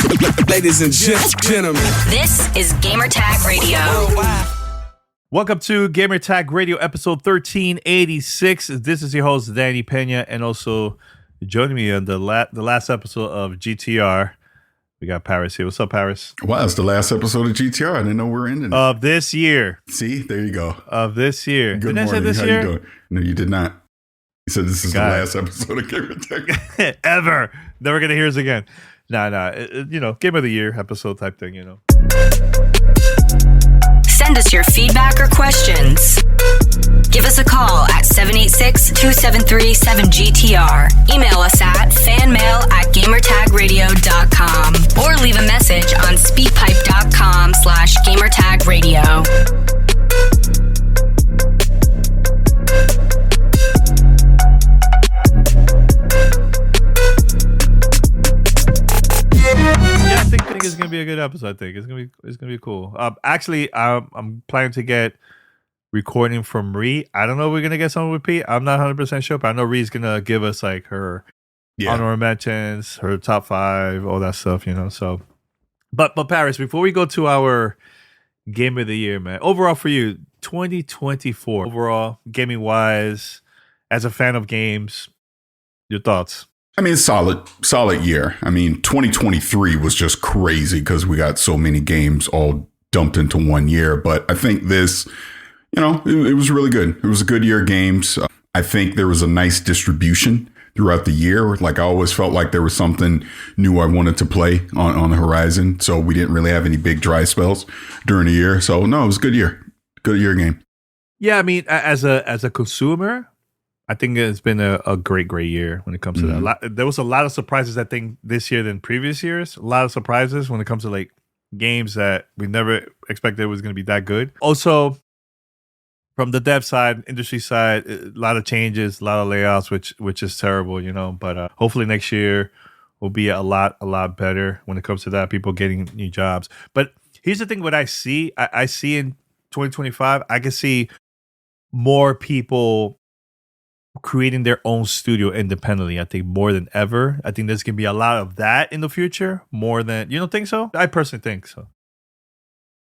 Ladies and gentlemen, this is Gamertag Radio. Welcome to Gamertag Radio episode 1386. This is your host, Danny Peña, and also joining me on the last episode of GTR, we got Parris here. What's up, Parris? Wow, it's the last episode of GTR. I didn't know we were ending it. Of this year. See, there you go. Of this year. Good Didn't morning. I say this How year? you doing? No, you did not. You said this is the last episode of Gamertag. Ever. Never going to hear us again. Nah. Game of the Year episode type thing, Send us your feedback or questions. Give us a call at 786-273-7GTR. Email us at fanmail@gamertagradio.com or leave a message on speakpipe.com/gamertagradio. I think it's gonna be a good episode. I think it's gonna be cool. Actually, I'm planning to get recording from Ree. I don't know if we're gonna get something with Pete. I'm not 100% sure, but I know Ree's gonna give us like her honorable mentions, her top 5, all that stuff. So, but Parris, before we go to our game of the year, man, overall for you, 2024 overall gaming wise, as a fan of games, your thoughts? I mean, solid year. I mean, 2023 was just crazy because we got so many games all dumped into one year. But I think this, it was really good. It was a good year of games. I think there was a nice distribution throughout the year. Like I always felt like there was something new I wanted to play on the horizon. So we didn't really have any big dry spells during the year. So no, it was a good year. Good year game. Yeah, I mean, as a consumer, I think it's been a great year when it comes to that. There was a lot of surprises, I think, this year than previous years. A lot of surprises when it comes to like games that we never expected was going to be that good. Also, from the dev side, industry side, a lot of changes, a lot of layoffs, which is terrible, But hopefully next year will be a lot better when it comes to that. People getting new jobs. But here's the thing: what I see, I see in 2025, I can see more people creating their own studio independently. I think more than ever. I think there's gonna be a lot of that in the future. More than you don't think so? I personally think so.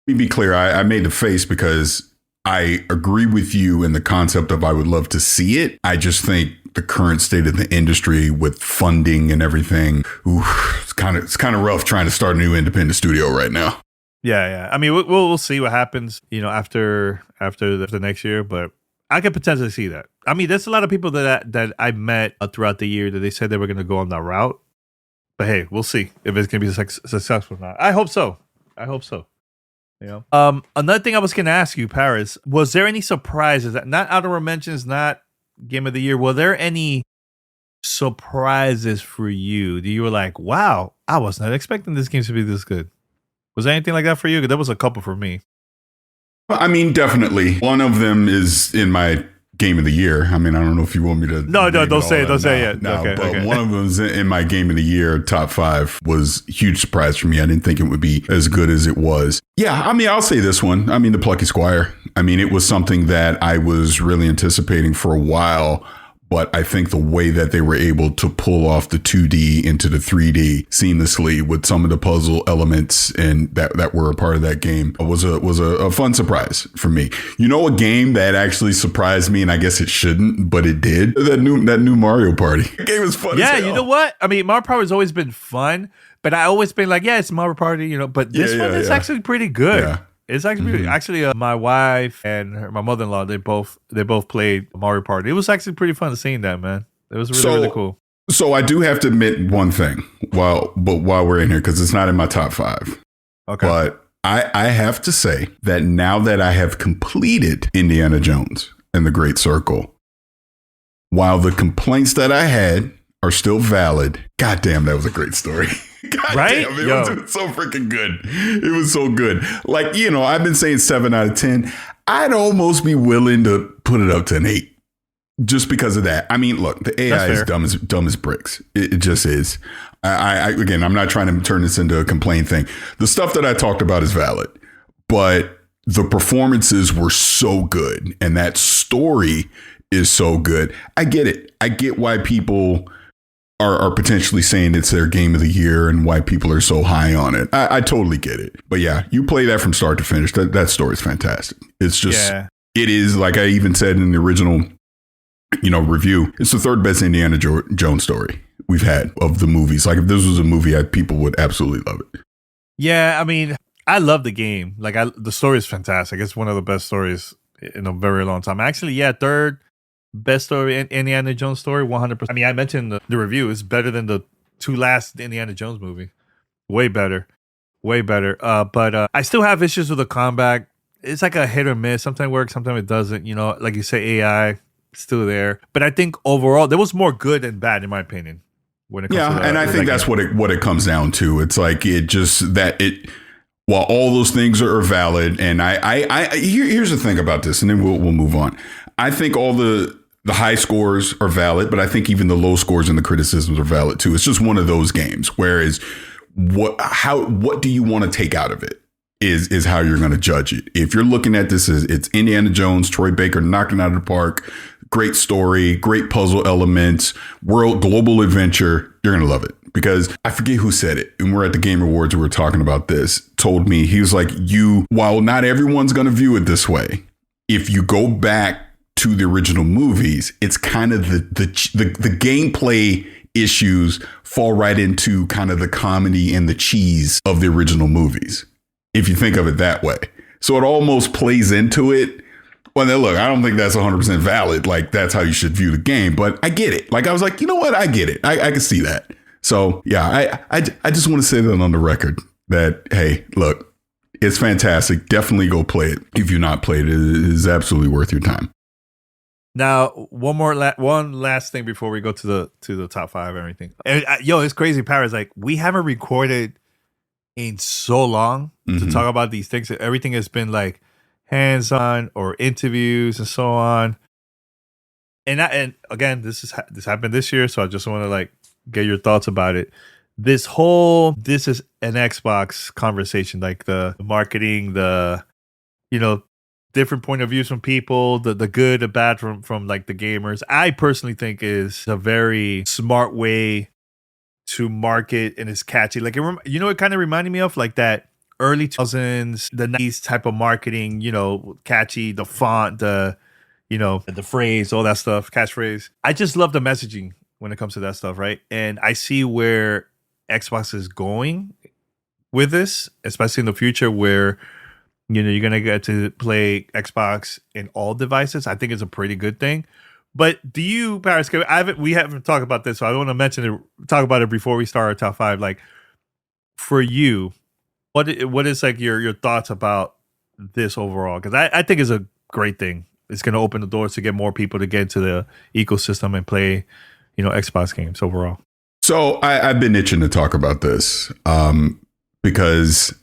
Let me be clear. I made the face because I agree with you in the concept of I would love to see it. I just think the current state of the industry with funding and everything, it's kind of rough trying to start a new independent studio right now. Yeah. I mean, we'll see what happens, after the next year, but I could potentially see that. I mean, there's a lot of people that I met throughout the year that they said they were going to go on that route. But hey, we'll see if it's going to be successful or not. I hope so. Another thing I was going to ask you, Parris, was there any surprises that not honorable mentions, not game of the year? Were there any surprises for you that you were like, wow, I was not expecting this game to be this good? Was there anything like that for you? 'Cause there was a couple for me. I mean, definitely. One of them is in my game of the year. I mean, I don't know if you want me to. No, don't say it yet. No, okay, but okay. One of them's in my game of the year top 5 was a huge surprise for me. I didn't think it would be as good as it was. Yeah, I mean, I'll say this one. I mean, the Plucky Squire. I mean, it was something that I was really anticipating for a while. But I think the way that they were able to pull off the 2D into the 3D seamlessly with some of the puzzle elements and that were a part of that game was a fun surprise for me. A game that actually surprised me, and I guess it shouldn't, but it did. That new Mario Party. The game was fun. Yeah, as hell. you know what? I mean, Mario Party has always been fun, but I always been like, yeah, it's Mario Party, But this one is actually pretty good. Yeah. It's actually my wife and my mother-in-law. They both played Mario Party. It was actually pretty fun seeing that, man. It was really cool. So I do have to admit one thing while we're in here, because it's not in my top 5. Okay, but I have to say that now that I have completed Indiana Jones and the Great Circle, while the complaints that I had are still valid, goddamn, that was a great story. God right? Damn, it was so freaking good. It was so good. Like, I've been saying 7 out of 10. I'd almost be willing to put it up to an 8 just because of that. I mean, look, the AI is dumb as bricks. It just is. Again, I'm not trying to turn this into a complaint thing. The stuff that I talked about is valid, but the performances were so good and that story is so good. I get it. I get why people are potentially saying it's their game of the year and why people are so high on it. I totally get it. But yeah, you play that from start to finish. That story is fantastic. It's just, It is, like I even said in the original, review, it's the third best Indiana Jones story we've had of the movies. Like if this was a movie, people would absolutely love it. Yeah, I mean, I love the game. Like the story is fantastic. It's one of the best stories in a very long time. Actually, third best story in Indiana Jones story, 100%. I mean, I mentioned the review is better than the two last Indiana Jones movie. Way better. But I still have issues with the combat. It's like a hit or miss. Sometimes it works, sometimes it doesn't. Like you say, AI still there. But I think overall, there was more good than bad, in my opinion. When it comes to and I think that's what it comes down to. It's like while all those things are valid, and here's the thing about this, and then we'll move on. I think all the high scores are valid, but I think even the low scores and the criticisms are valid too. It's just one of those games. Whereas what do you want to take out of it is how you're going to judge it. If you're looking at this as it's Indiana Jones, Troy Baker knocking out of the park, great story, great puzzle elements, global adventure, you're going to love it. Because I forget who said it, and we're at the Game Awards, we were talking about this, told me, he was like, while not everyone's going to view it this way, if you go back to the original movies, it's kind of the gameplay issues fall right into kind of the comedy and the cheese of the original movies, if you think of it that way. So it almost plays into it. Well, then look, I don't think that's 100% valid. Like, that's how you should view the game. But I get it. Like, I was like, you know what? I get it. I can see that. So, yeah, I just want to say that on the record that, hey, look, it's fantastic. Definitely go play it. If you've not played it, it is absolutely worth your time. Now, one last thing before we go to the top five and everything. And, it's crazy, Parris. Like, we haven't recorded in so long to talk about these things. Everything has been like hands-on or interviews and so on. And again, this happened this year, so I just want to like get your thoughts about it. This is an Xbox conversation, like the marketing, the different point of views from people, the good, the bad from like the gamers. I personally think is a very smart way to market, and it's catchy. Like it kind of reminded me of like that early 2000s, the 90s type of marketing. Catchy, the font, the phrase, all that stuff, catchphrase. I just love the messaging when it comes to that stuff, right? And I see where Xbox is going with this, especially in the future where you're gonna get to play Xbox in all devices. I think it's a pretty good thing. But do you, Parris? We haven't talked about this, so I want to talk about it before we start our top five. Like, for you, what is like your thoughts about this overall? Because I think it's a great thing. It's going to open the doors to get more people to get into the ecosystem and play, Xbox games overall. So I've been itching to talk about this because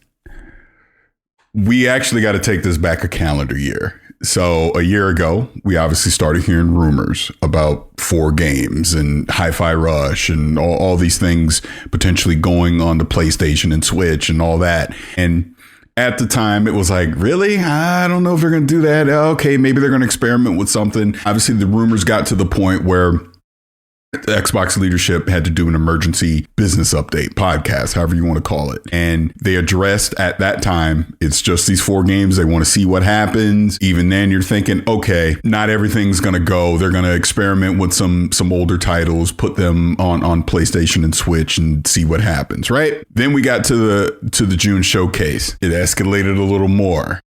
we actually got to take this back a calendar year. So a year ago, we obviously started hearing rumors about 4 games and Hi-Fi Rush and all these things potentially going on the PlayStation and Switch and all that. And at the time, it was like, really? I don't know if they're going to do that. Okay, maybe they're going to experiment with something. Obviously, the rumors got to the point where the Xbox leadership had to do an emergency business update podcast, however you want to call it. And they addressed at that time, it's just these 4 games. They want to see what happens. Even then, you're thinking, okay, not everything's going to go. They're going to experiment with some older titles, put them on PlayStation and Switch and see what happens, right? Then we got to the June showcase. It escalated a little more.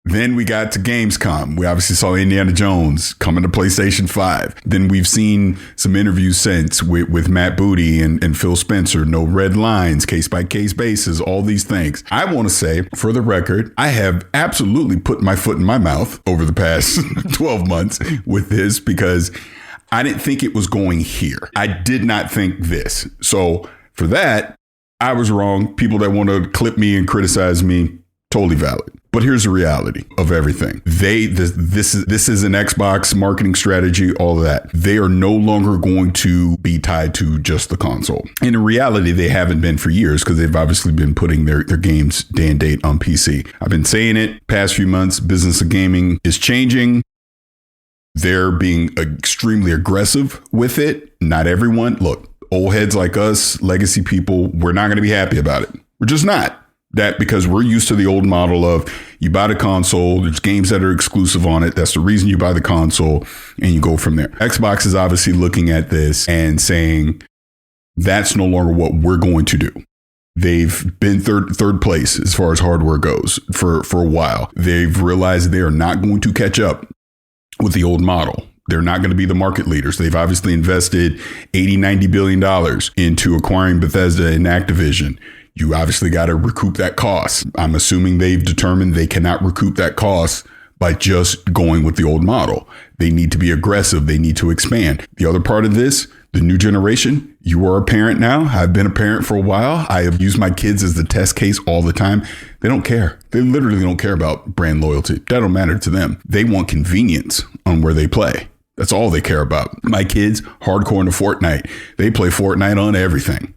Then we got to Gamescom. We obviously saw Indiana Jones coming to PlayStation 5. Then we've seen some interviews since with Matt Booty and Phil Spencer, no red lines, case-by-case basis, all these things. I want to say, for the record, I have absolutely put my foot in my mouth over the past 12 months with this because I didn't think it was going here. I did not think this. So for that, I was wrong. People that want to clip me and criticize me, totally valid. But here's the reality of everything. This is an Xbox marketing strategy, all of that. They are no longer going to be tied to just the console. And in reality, they haven't been for years because they've obviously been putting their games day and date on PC. I've been saying it past few months, business of gaming is changing. They're being extremely aggressive with it. Not everyone. Look, Old heads like us, legacy people, we're not going to be happy about it. We're just not. That because we're used to the old model of you buy the console, there's games that are exclusive on it. That's the reason you buy the console and you go from there. Xbox is obviously looking at this and saying that's no longer what we're going to do. They've been third place as far as hardware goes for a while. They've realized they are not going to catch up with the old model. They're not going to be the market leaders. They've obviously invested $80-90 billion into acquiring Bethesda and Activision. You obviously got to recoup that cost. I'm assuming they've determined they cannot recoup that cost by just going with the old model. They need to be aggressive. They need to expand. The other part of this, the new generation, you are a parent now. I've been a parent for a while. I have used my kids as the test case all the time. They don't care. They literally don't care about brand loyalty. That don't matter to them. They want convenience on where they play. That's all they care about. My kids, hardcore into Fortnite. They play Fortnite on everything.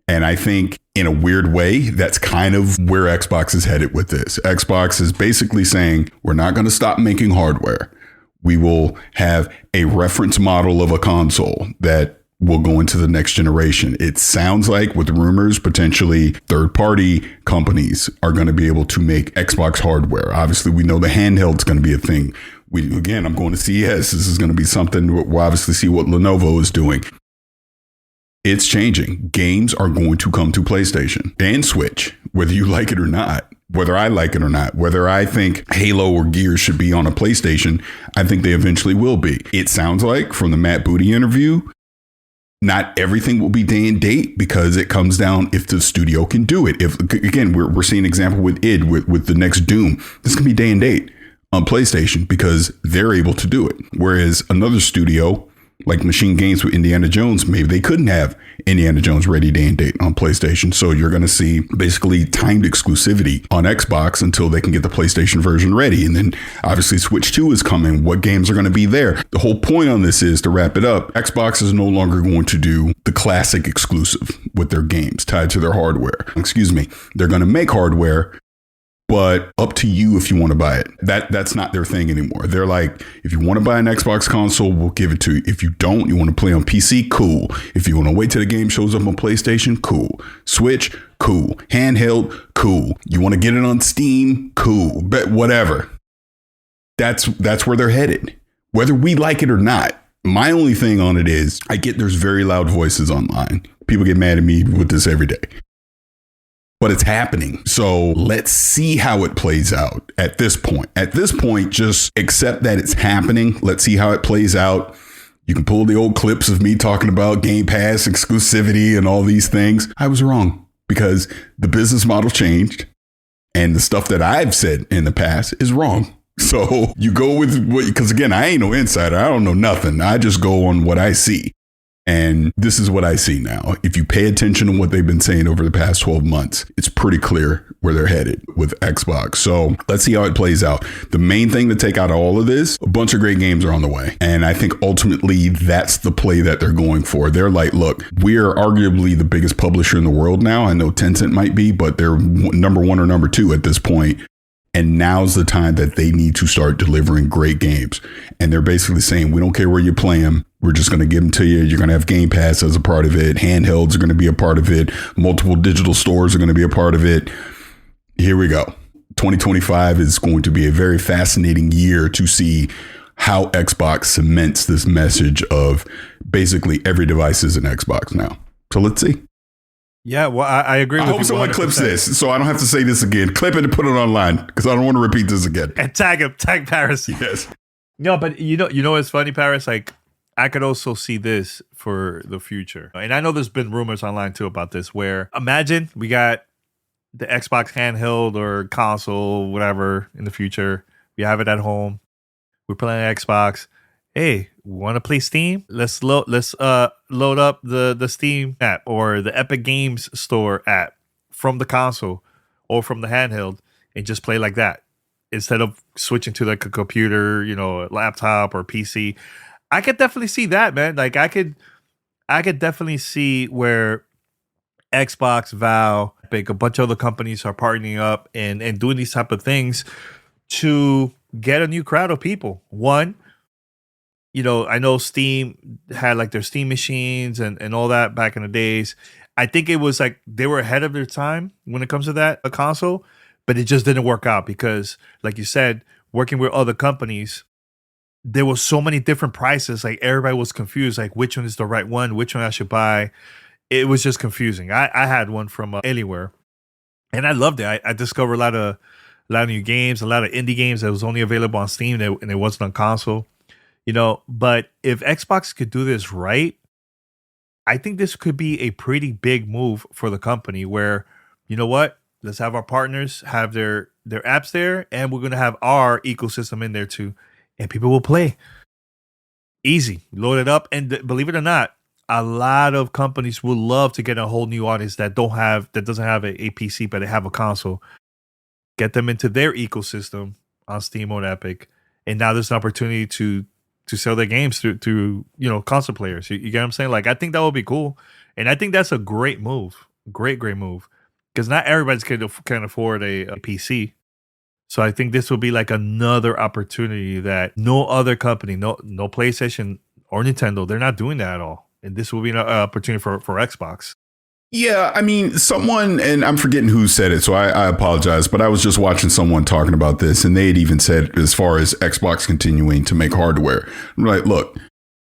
And I think in a weird way, that's kind of where Xbox is headed with this. Xbox is basically saying, we're not going to stop making hardware. We will have a reference model of a console that will go into the next generation. It sounds like with rumors, potentially third-party companies are going to be able to make Xbox hardware. Obviously, we know the handheld's going to be a thing. I'm going to CES. This is going to be something we'll obviously see what Lenovo is doing. It's changing. Games are going to come to PlayStation and Switch, whether you like it or not, whether I like it or not, whether I think Halo or Gears should be on a PlayStation. I think they eventually will be. It sounds like from the Matt Booty interview, not everything will be day and date because it comes down if the studio can do it. If again, we're seeing an example with with the next Doom. This can be day and date on PlayStation because they're able to do it. Whereas another studio like Machine Games with Indiana Jones, maybe they couldn't have Indiana Jones ready day and date on PlayStation. So you're going to see basically timed exclusivity on Xbox until they can get the PlayStation version ready. And then obviously Switch 2 is coming. What games are going to be there? The whole point on this is, to wrap it up, Xbox is no longer going to do the classic exclusive with their games tied to their hardware. They're going to make hardware, but up to you if you want to buy it. That's not their thing anymore. They're like, if you want to buy an Xbox console, we'll give it to you. If you don't, you want to play on PC, cool. If you want to wait till the game shows up on PlayStation, cool. Switch, cool. Handheld, cool. You want to get it on Steam, cool. But whatever. That's where they're headed. Whether we like it or not. My only thing on it is, I get there's very loud voices online. People get mad at me with this every day. But it's happening. So let's see how it plays out at this point. At this point, just accept that it's happening. Let's see how it plays out. You can pull the old clips of me talking about Game Pass, exclusivity, and all these things. I was wrong because the business model changed and the stuff that I've said in the past is wrong. So you go with what, because again, I ain't no insider. I don't know nothing. I just go on what I see. And this is what I see now. If you pay attention to what they've been saying over the past 12 months, it's pretty clear where they're headed with Xbox. So let's see how it plays out. The main thing to take out of all of this, a bunch of great games are on the way. And I think ultimately that's the play that they're going for. They're like, look, we are arguably the biggest publisher in the world now. I know Tencent might be, but they're number one or number two at this point. And now's the time that they need to start delivering great games. And they're basically saying, we don't care where you play them. We're just going to give them to you. You're going to have Game Pass as a part of it. Handhelds are going to be a part of it. Multiple digital stores are going to be a part of it. Here we go. 2025 is going to be a very fascinating year to see how Xbox cements this message of basically every device is an Xbox now. So let's see. Yeah, well, I agree with you. I hope someone clips this so I don't have to say this again. Clip it and put it online because I don't want to repeat this again. And tag Parris. Yes. No, but you know what's funny, Parris? Like, I could also see this for the future. And I know there's been rumors online too about this, where imagine we got the Xbox handheld or console, whatever, in the future. We have it at home. We're playing Xbox. Hey, want to play Steam? Let's load up the Steam app or the Epic Games Store app from the console or from the handheld and just play like that instead of switching to like a computer, a laptop or PC. I could definitely see that, man. Like I could definitely see where Xbox, Valve, Epic, a bunch of other companies are partnering up and doing these type of things to get a new crowd of people. One, I know Steam had like their Steam machines and all that back in the days. I think it was like they were ahead of their time when it comes to that, a console, but it just didn't work out because, like you said, working with other companies, there was so many different prices. Like everybody was confused, like which one is the right one, which one I should buy. It was just confusing. I had one from Anywhere, and I loved it. I discovered a lot of new games, a lot of indie games that was only available on Steam and it wasn't on console. But if Xbox could do this right, I think this could be a pretty big move for the company where, you know what? Let's have our partners have their apps there, and we're going to have our ecosystem in there too, and people will play. Easy. Load it up, and believe it or not, a lot of companies would love to get a whole new audience that doesn't have a PC, but they have a console. Get them into their ecosystem on Steam or Epic, and now there's an opportunity to sell their games through console players. You get what I'm saying? Like, I think that would be cool, and I think that's a great move, great move, because not everybody's can afford a PC. So I think this will be like another opportunity that no other company, no PlayStation or Nintendo, they're not doing that at all, and this will be an opportunity for Xbox. Yeah, I mean, someone, and I'm forgetting who said it, so I apologize, but I was just watching someone talking about this, and they had even said, as far as Xbox continuing to make hardware, right? Look,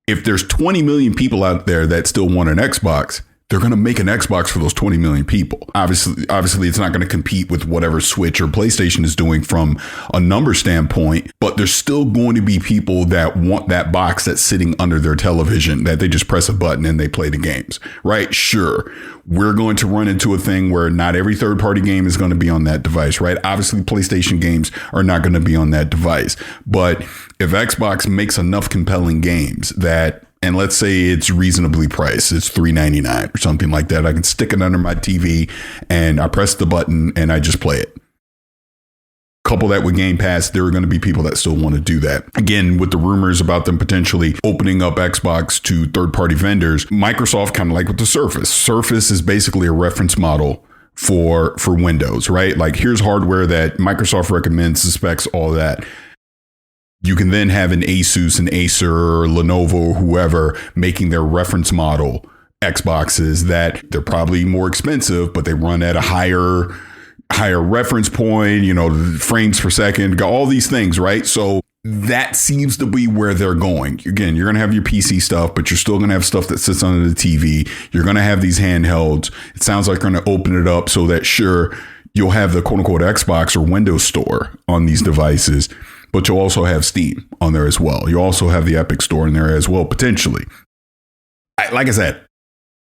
if there's 20 million people out there that still want an Xbox, they're going to make an Xbox for those 20 million people. Obviously, it's not going to compete with whatever Switch or PlayStation is doing from a number standpoint, but there's still going to be people that want that box that's sitting under their television that they just press a button and they play the games, right? Sure, we're going to run into a thing where not every third-party game is going to be on that device, right? Obviously, PlayStation games are not going to be on that device, but if Xbox makes enough compelling games that, and let's say it's reasonably priced, it's $3.99 or something like that, I can stick it under my TV and I press the button and I just play it. Couple that with Game Pass, there are going to be people that still want to do that. Again, with the rumors about them potentially opening up Xbox to third-party vendors, Microsoft, kind of like with the Surface. Surface is basically a reference model for Windows, right? Like, here's hardware that Microsoft recommends, specs, all that. You can then have an Asus, an Acer, or Lenovo, or whoever making their reference model Xboxes that they're probably more expensive, but they run at a higher reference point, frames per second, all these things, right? So that seems to be where they're going. Again, you're going to have your PC stuff, but you're still going to have stuff that sits under the TV. You're going to have these handhelds. It sounds like they're going to open it up so that, sure, you'll have the quote unquote Xbox or Windows Store on these devices, but you'll also have Steam on there as well. You also have the Epic Store in there as well, potentially. Like I said,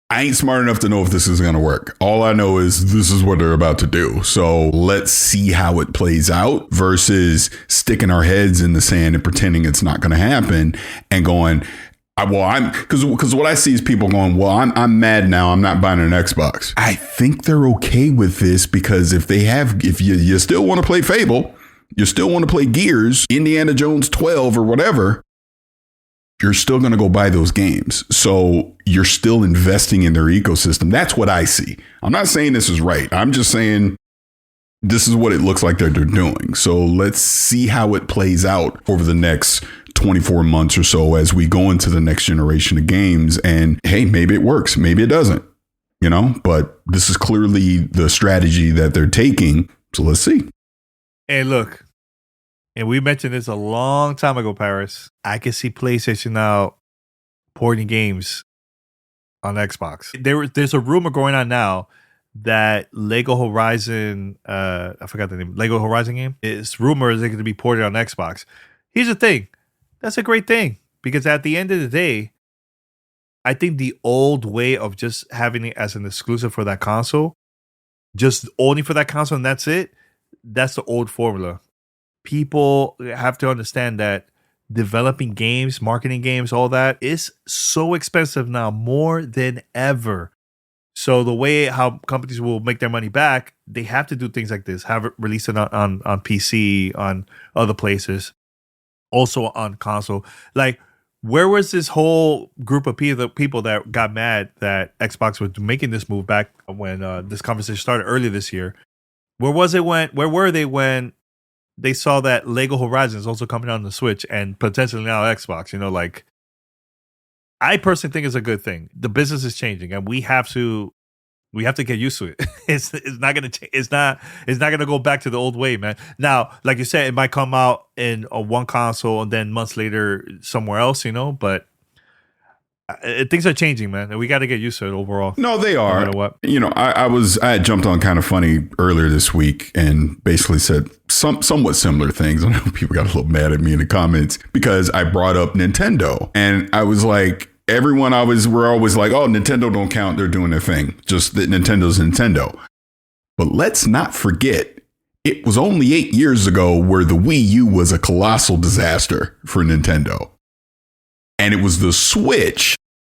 I ain't smart enough to know if this is going to work. All I know is this is what they're about to do. So let's see how it plays out versus sticking our heads in the sand and pretending it's not going to happen and going, because what I see is people going, well, I'm mad now. I'm not buying an Xbox. I think they're okay with this because if you still want to play Fable, you still want to play Gears, Indiana Jones 12 or whatever, you're still going to go buy those games. So you're still investing in their ecosystem. That's what I see. I'm not saying this is right. I'm just saying this is what it looks like that they're doing. So let's see how it plays out over the next 24 months or so as we go into the next generation of games. And hey, maybe it works. Maybe it doesn't, but this is clearly the strategy that they're taking. So let's see. Hey, look, and we mentioned this a long time ago, Parris. I can see PlayStation now porting games on Xbox. There's a rumor going on now that Lego Horizon, I forgot the name, Lego Horizon game, it's rumored they're going to be ported on Xbox. Here's the thing. That's a great thing because at the end of the day, I think the old way of just having it as an exclusive for that console, just only for that console and that's it, that's the old formula. People have to understand that developing games, marketing games, all that is so expensive now, more than ever. So the way how companies will make their money back, they have to do things like this, have it released on PC, on other places, also on console. Like, where was this whole group of people that got mad that Xbox was making this move back when this conversation started earlier this year? Where were they when they saw that Lego Horizons also coming out on the Switch and potentially now Xbox. Like, I personally think it's a good thing. The business is changing, and we have to get used to it. It's not gonna it's not gonna go back to the old way, man. Now, like you said, it might come out in one console and then months later somewhere else, but things are changing, man, and we got to get used to it overall. No, they are. No matter what. I had jumped on Kind of Funny earlier this week and basically said somewhat similar things. I know people got a little mad at me in the comments because I brought up Nintendo, and I was like, we're always like, oh, Nintendo don't count. They're doing their thing. Just that Nintendo's Nintendo. But let's not forget, it was only 8 years ago where the Wii U was a colossal disaster for Nintendo. And it was the Switch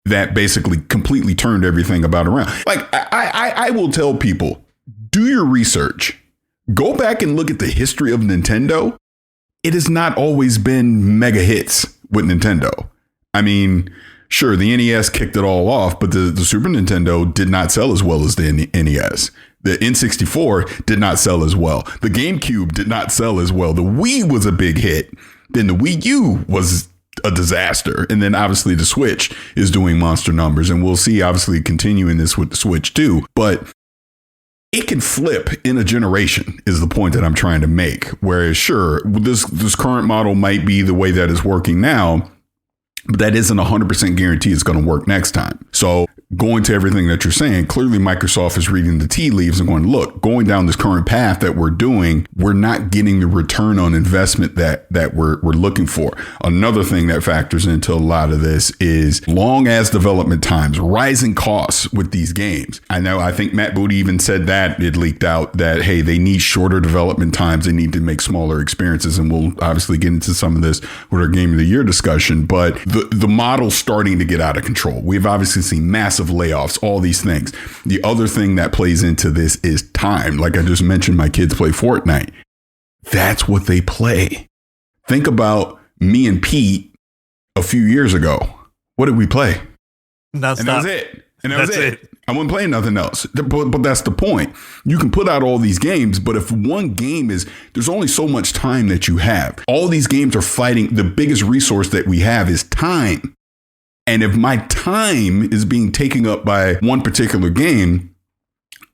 that basically completely turned everything about around. Like, I will tell people, do your research. Go back and look at the history of Nintendo. It has not always been mega hits with Nintendo. I mean, sure, the NES kicked it all off, but the Super Nintendo did not sell as well as the NES. The N64 did not sell as well. The GameCube did not sell as well. The Wii was a big hit. Then the Wii U was a disaster. And then obviously the Switch is doing monster numbers, and we'll see obviously continuing this with the Switch too. But it can flip in a generation is the point that I'm trying to make. Whereas sure, this current model might be the way that is working now, but that isn't 100% guarantee it's going to work next time. So going to everything that you're saying, clearly Microsoft is reading the tea leaves and going, look, going down this current path that we're doing, we're not getting the return on investment that we're looking for. Another thing that factors into a lot of this is long as development times, rising costs with these games. I think Matt Booty even said that it leaked out that, hey, they need shorter development times. They need to make smaller experiences. And we'll obviously get into some of this with our Game of the Year discussion. But the model's starting to get out of control. We've obviously seen massive layoffs, all these things. The other thing that plays into this is time. Like I just mentioned, my kids play Fortnite. That's what they play. Think about me and Pete a few years ago. What did we play? Non-stop. And that was it. And that was it. I wasn't playing nothing else. But that's the point. You can put out all these games, but if one game there's only so much time that you have. All these games are fighting. The biggest resource that we have is time. And if my time is being taken up by one particular game,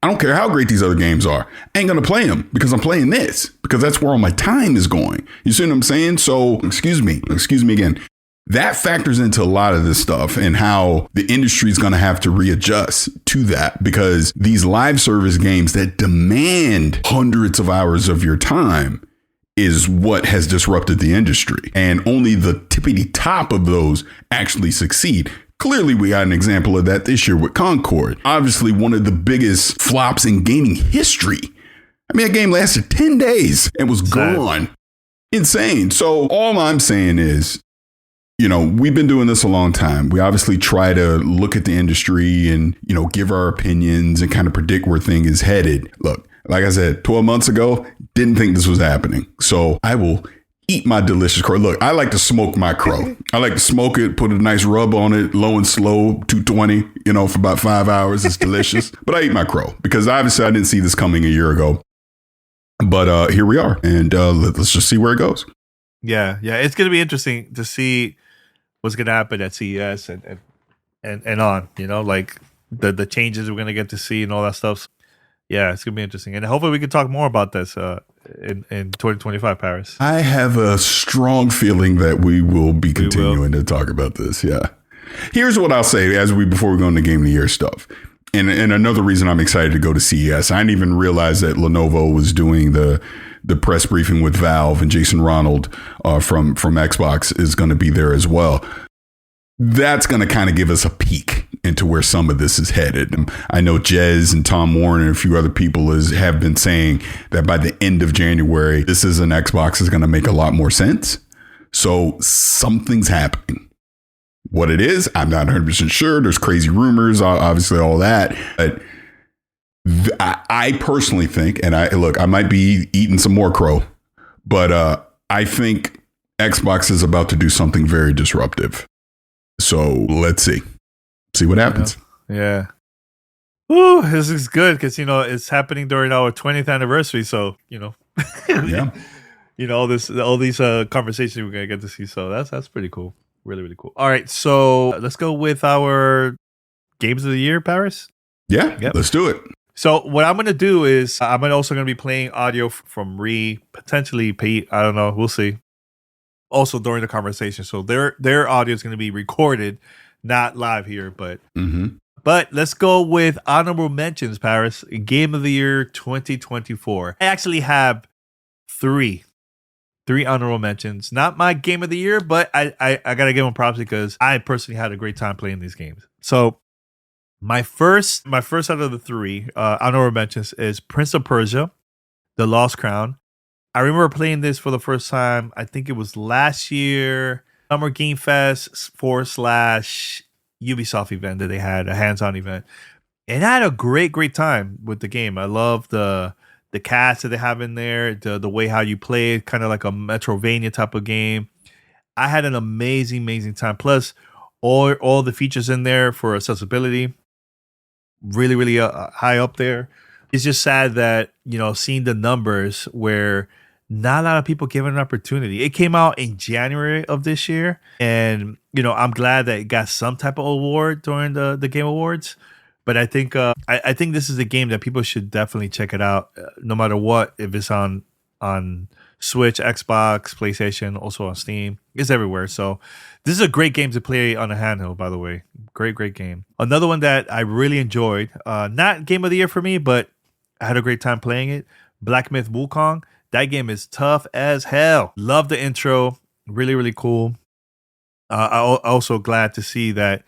I don't care how great these other games are. I ain't going to play them because I'm playing this, because that's where all my time is going. You see what I'm saying? So, excuse me again. That factors into a lot of this stuff and how the industry is going to have to readjust to that, because these live service games that demand hundreds of hours of your time is what has disrupted the industry. And only the tippity top of those actually succeed. Clearly, we got an example of that this year with Concord. Obviously, one of the biggest flops in gaming history. I mean, that game lasted 10 days and was gone. Insane. So all I'm saying is, we've been doing this a long time. We obviously try to look at the industry and, give our opinions and kind of predict where things is headed. Look, like I said, 12 months ago, didn't think this was happening. So I will eat my delicious crow. Look, I like to smoke my crow. I like to smoke it, put a nice rub on it, low and slow, 220, for about 5 hours. It's delicious. But I eat my crow because obviously I didn't see this coming a year ago. But here we are. And let's just see where it goes. Yeah. It's going to be interesting to see what's going to happen at CES and on, like the changes we're going to get to see and all that stuff. Yeah, it's going to be interesting. And hopefully we can talk more about this in 2025, Parris. I have a strong feeling that we will be continuing to talk about this. Yeah. Here's what I'll say before we go into Game of the Year stuff. And another reason I'm excited to go to CES. I didn't even realize that Lenovo was doing the press briefing with Valve, and Jason Ronald from Xbox is going to be there as well. That's going to kind of give us a peek into where some of this is headed. I know Jez and Tom Warren and a few other people have been saying that by the end of January, this is an Xbox is going to make a lot more sense. So something's happening. What it is, I'm not 100% sure. There's crazy rumors, obviously all that. But I personally think, and I might be eating some more crow, but I think Xbox is about to do something very disruptive. So let's see what happens. Yeah. Ooh, this is good because, it's happening during our 20th anniversary. So, yeah. all these conversations we're gonna get to see. So that's pretty cool. Really, really cool. All right, so let's go with our games of the year, Parris. Yeah, Let's do it. So what I'm gonna do is I'm also gonna be playing audio from potentially Pete. I don't know. We'll see. Also during the conversation, so their audio is gonna be recorded, not live here, but. Mm-hmm. But let's go with honorable mentions, Parris. Game of the Year 2024. I actually have three honorable mentions. Not my Game of the Year, but I got to give them props because I personally had a great time playing these games. So my first out of the three honorable mentions is Prince of Persia, The Lost Crown. I remember playing this for the first time. I think it was last year, Summer Game Fest / Ubisoft event that they had, a hands-on event, and I had a great time with the game. I love the cast that they have in there, the way how you play it, kind of like a Metrovania type of game. I had an amazing time. Plus, all the features in there for accessibility, really high up there. It's just sad that seeing the numbers where not a lot of people given an opportunity. It came out in January of this year, and I'm glad that it got some type of award during the Game Awards. But I think I think this is a game that people should definitely check it out, no matter what. If it's on Switch, Xbox, PlayStation, also on Steam, it's everywhere. So this is a great game to play on a handheld. By the way, great game. Another one that I really enjoyed, not Game of the Year for me, but I had a great time playing it. Black Myth Wukong. That game is tough as hell. Love the intro. Really cool. I'm also glad to see that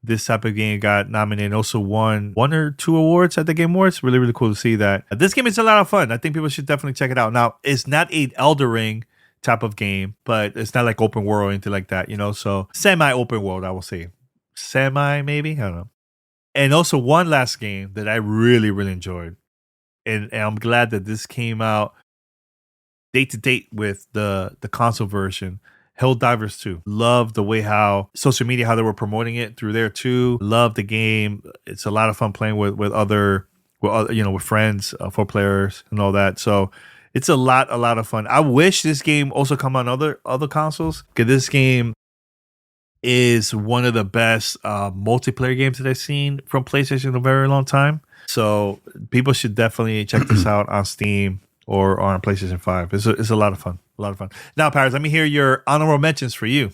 this type of game got nominated and also won 1 or 2 awards at the Game Awards. Really cool to see that. This game is a lot of fun. I think people should definitely check it out. Now, it's not an Elden Ring type of game, but it's not like open world or anything like that, so semi-open world, I will say. Semi, maybe? I don't know. And also one last game that I really enjoyed. And I'm glad that this came out date to date with the console version. Helldivers 2. Love the way how social media, how they were promoting it through there too. Love the game. It's a lot of fun playing with other with friends, 4 players and all that. So it's a lot of fun. I wish this game also come on other consoles, because this game is one of the best multiplayer games that I've seen from PlayStation in a very long time. So people should definitely check this out on Steam or on PlayStation 5. It's a lot of fun. Now, Parris, let me hear your honorable mentions for you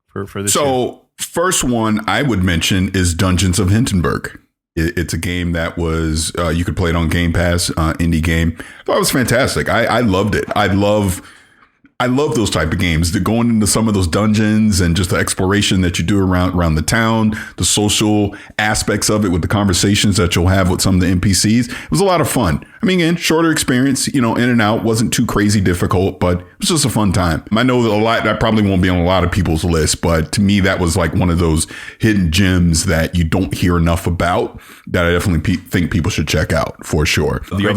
for this. So first one I would mention is Dungeons of Hindenburg. It's a game that was you could play it on Game Pass, indie game. I thought it was fantastic. I loved it. I love those type of games. They're going into some of those dungeons and just the exploration that you do around the town, the social aspects of it with the conversations that you'll have with some of the NPCs. It was a lot of fun. I mean, again, shorter experience, in and out, wasn't too crazy difficult, but it was just a fun time. I know that probably won't be on a lot of people's list, but to me, that was like one of those hidden gems that you don't hear enough about that I definitely think people should check out for sure. The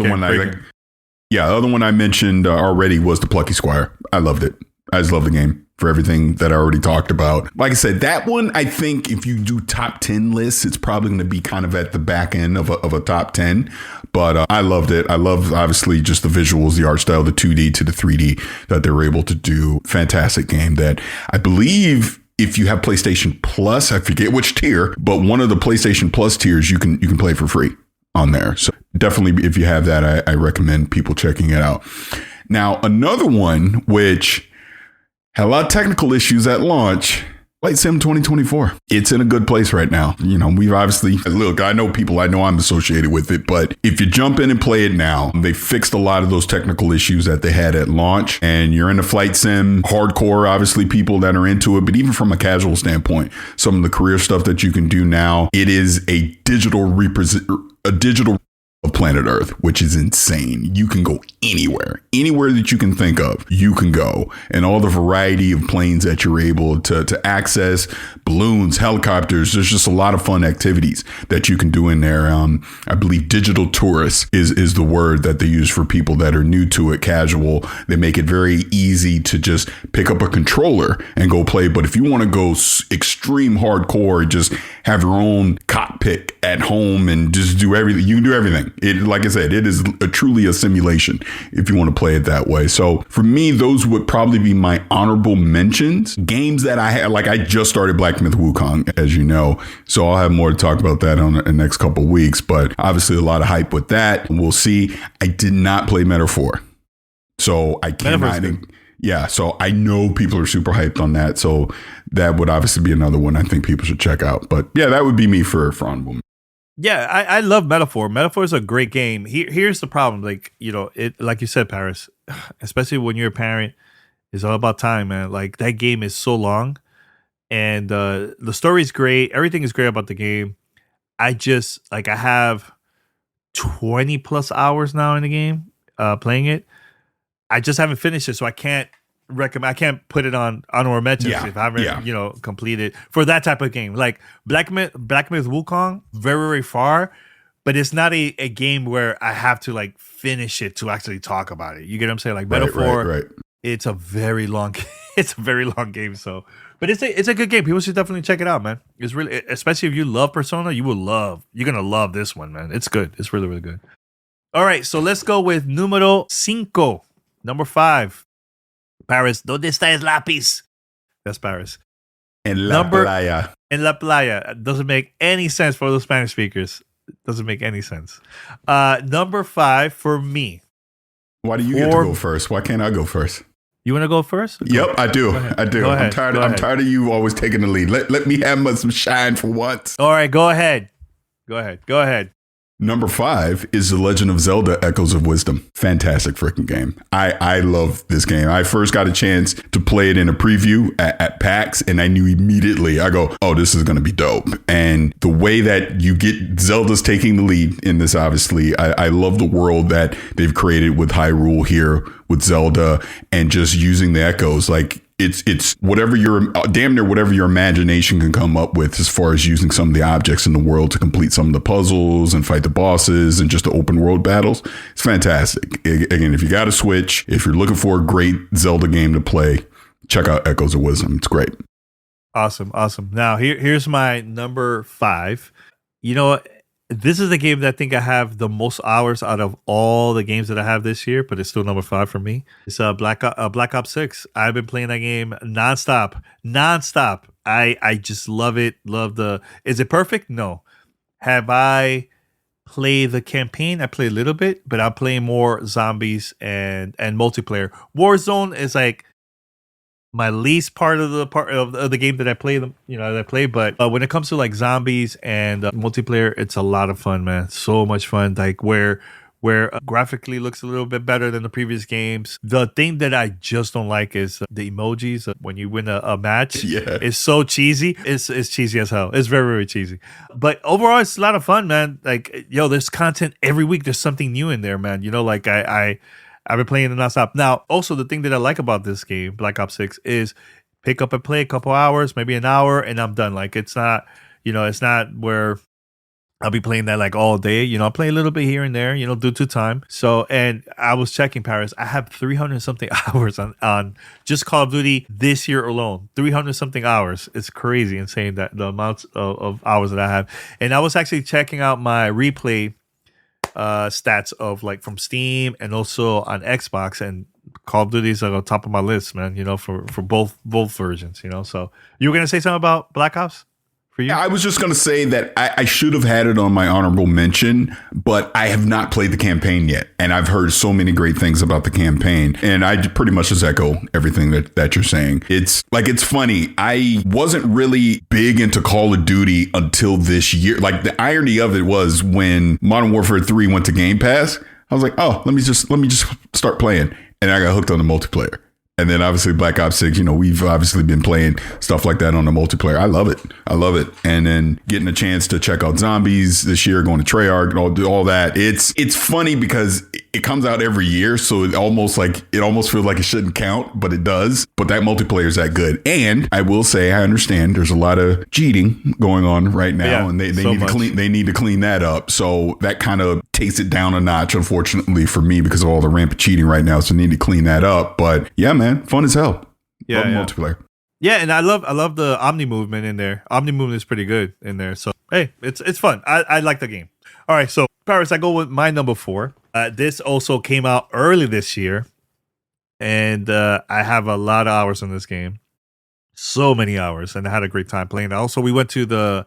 other one I mentioned already was The Plucky Squire. I loved it. I just love the game for everything that I already talked about. Like I said, that one, I think if you do top 10 lists, it's probably going to be kind of at the back end of a top 10. But I loved it. I love, obviously, just the visuals, the art style, the 2D to the 3D that they were able to do. Fantastic game that I believe, if you have PlayStation Plus, I forget which tier, but one of the PlayStation Plus tiers, you can play for free on there. So definitely, if you have that, I recommend people checking it out. Now, another one which had a lot of technical issues at launch, Flight Sim 2024. It's in a good place right now. We've obviously, look, I know I'm associated with it, but if you jump in and play it now, they fixed a lot of those technical issues that they had at launch, and you're into Flight Sim, hardcore, obviously people that are into it, but even from a casual standpoint, some of the career stuff that you can do now, it is a digital of planet Earth, which is insane. You can go anywhere that you can think of, you can go, and all the variety of planes that you're able to access, balloons, helicopters. There's just a lot of fun activities that you can do in there. I believe digital tourists is the word that they use for people that are new to it, casual. They make it very easy to just pick up a controller and go play. But if you want to go extreme hardcore, just have your own cockpit at home and just do everything, you can do everything. It, like I said, it is truly a simulation if you want to play it that way. So for me, those would probably be my honorable mentions. Games that I had, like I just started Black Myth Wukong, as you know, so I'll have more to talk about that on the next couple of weeks. But obviously, a lot of hype with that. We'll see. I did not play Metaphor, so I cannot. Yeah, so I know people are super hyped on that. So that would obviously be another one I think people should check out. But yeah, that would be me for honorable. Yeah, I love Metaphor. Metaphor is a great game. Here's the problem. Like, you know, it, like you said, Parris, especially when you're a parent, it's all about time, man. Like, that game is so long, and the story is great. Everything is great about the game. I have 20 plus hours now in the game, playing it. I just haven't finished it, so I can't recommend. I can't put it on honorable mentions if I haven't, completed for that type of game. Like Black Myth Wukong, very, very far, but it's not a game where I have to like finish it to actually talk about it. You get what I'm saying? Like Metaphor, right. It's a very long, game. So, but it's a good game. People should definitely check it out, man. It's really, especially if you love Persona, you're gonna love this one, man. It's good. It's really, really good. All right, so let's go with numero 5. Number 5, Parris. ¿Dónde está el lápiz? That's Parris. En la playa. En la playa. Doesn't make any sense for those Spanish speakers. Doesn't make any sense. Number 5 for me. Why do you get to go first? Why can't I go first? You want to go first? Yep, I do. I do. Go I'm ahead. I'm tired of you always taking the lead. Let me have some shine for once. All right, go ahead. Go ahead. Number 5 is The Legend of Zelda Echoes of Wisdom. Fantastic freaking game. I love this game. I first got a chance to play it in a preview at PAX, and I knew immediately, I go, oh, this is going to be dope. And the way that you get Zelda's taking the lead in this, obviously, I love the world that they've created with Hyrule here with Zelda and just using the echoes. Like, it's whatever damn near whatever your imagination can come up with as far as using some of the objects in the world to complete some of the puzzles and fight the bosses and just the open world battles. It's fantastic. Again, if you got a Switch, if you're looking for a great Zelda game to play, check out Echoes of Wisdom. It's great. Awesome. Now here's my number 5. You know, this is the game that I think I have the most hours out of all the games that I have this year, but it's still number 5 for me. It's Black Ops 6. I've been playing that game nonstop. I just love it. Is it perfect? No. Have I played the campaign? I play a little bit, but I'm playing more zombies and multiplayer. Warzone is like my least part of the game that I play but when it comes to like zombies and multiplayer, it's a lot of fun, man. So much fun. Like where graphically looks a little bit better than the previous games. The thing that I just don't like is the emojis when you win a match. Yeah, it's so cheesy. It's cheesy as hell. It's very, very cheesy. But overall, it's a lot of fun, man. Like, there's content every week. There's something new in there, man. You know, like I've been playing it nonstop. Now, also the thing that I like about this game, Black Ops 6, is pick up and play a couple hours, maybe an hour, and I'm done. Like, it's not where I'll be playing that like all day. I'll play a little bit here and there, due to time. So, and I was checking, Parris, I have 300 something hours on just Call of Duty this year alone. 300 something hours. It's crazy, insane that the amounts of hours that I have. And I was actually checking out my replay stats of like from Steam and also on Xbox, and Call of Duty is on the top of my list, man, for both versions, So you were going to say something about Black Ops? Yeah, I was just going to say that I should have had it on my honorable mention, but I have not played the campaign yet. And I've heard so many great things about the campaign. And I pretty much just echo everything that you're saying. It's funny. I wasn't really big into Call of Duty until this year. Like, the irony of it was when Modern Warfare 3 went to Game Pass, I was like, oh, let me just start playing. And I got hooked on the multiplayer. And then obviously Black Ops 6, we've obviously been playing stuff like that on the multiplayer. I love it. And then getting a chance to check out Zombies this year, going to Treyarch and all that. It's funny because it comes out every year. So it almost feels like it shouldn't count, but it does. But that multiplayer is that good. And I will say, I understand there's a lot of cheating going on right now, and they need to clean that up. So that kind of takes it down a notch, unfortunately for me, because of all the rampant cheating right now. So they need to clean that up. But yeah, man, fun as hell. Yeah, multiplayer. Yeah, and I love the Omni movement in there. Omni movement is pretty good in there. So hey, it's fun. I like the game. All right, so Parris, I go with my number 4. This also came out early this year, and I have a lot of hours on this game. So many hours, and I had a great time playing it. Also, we went to the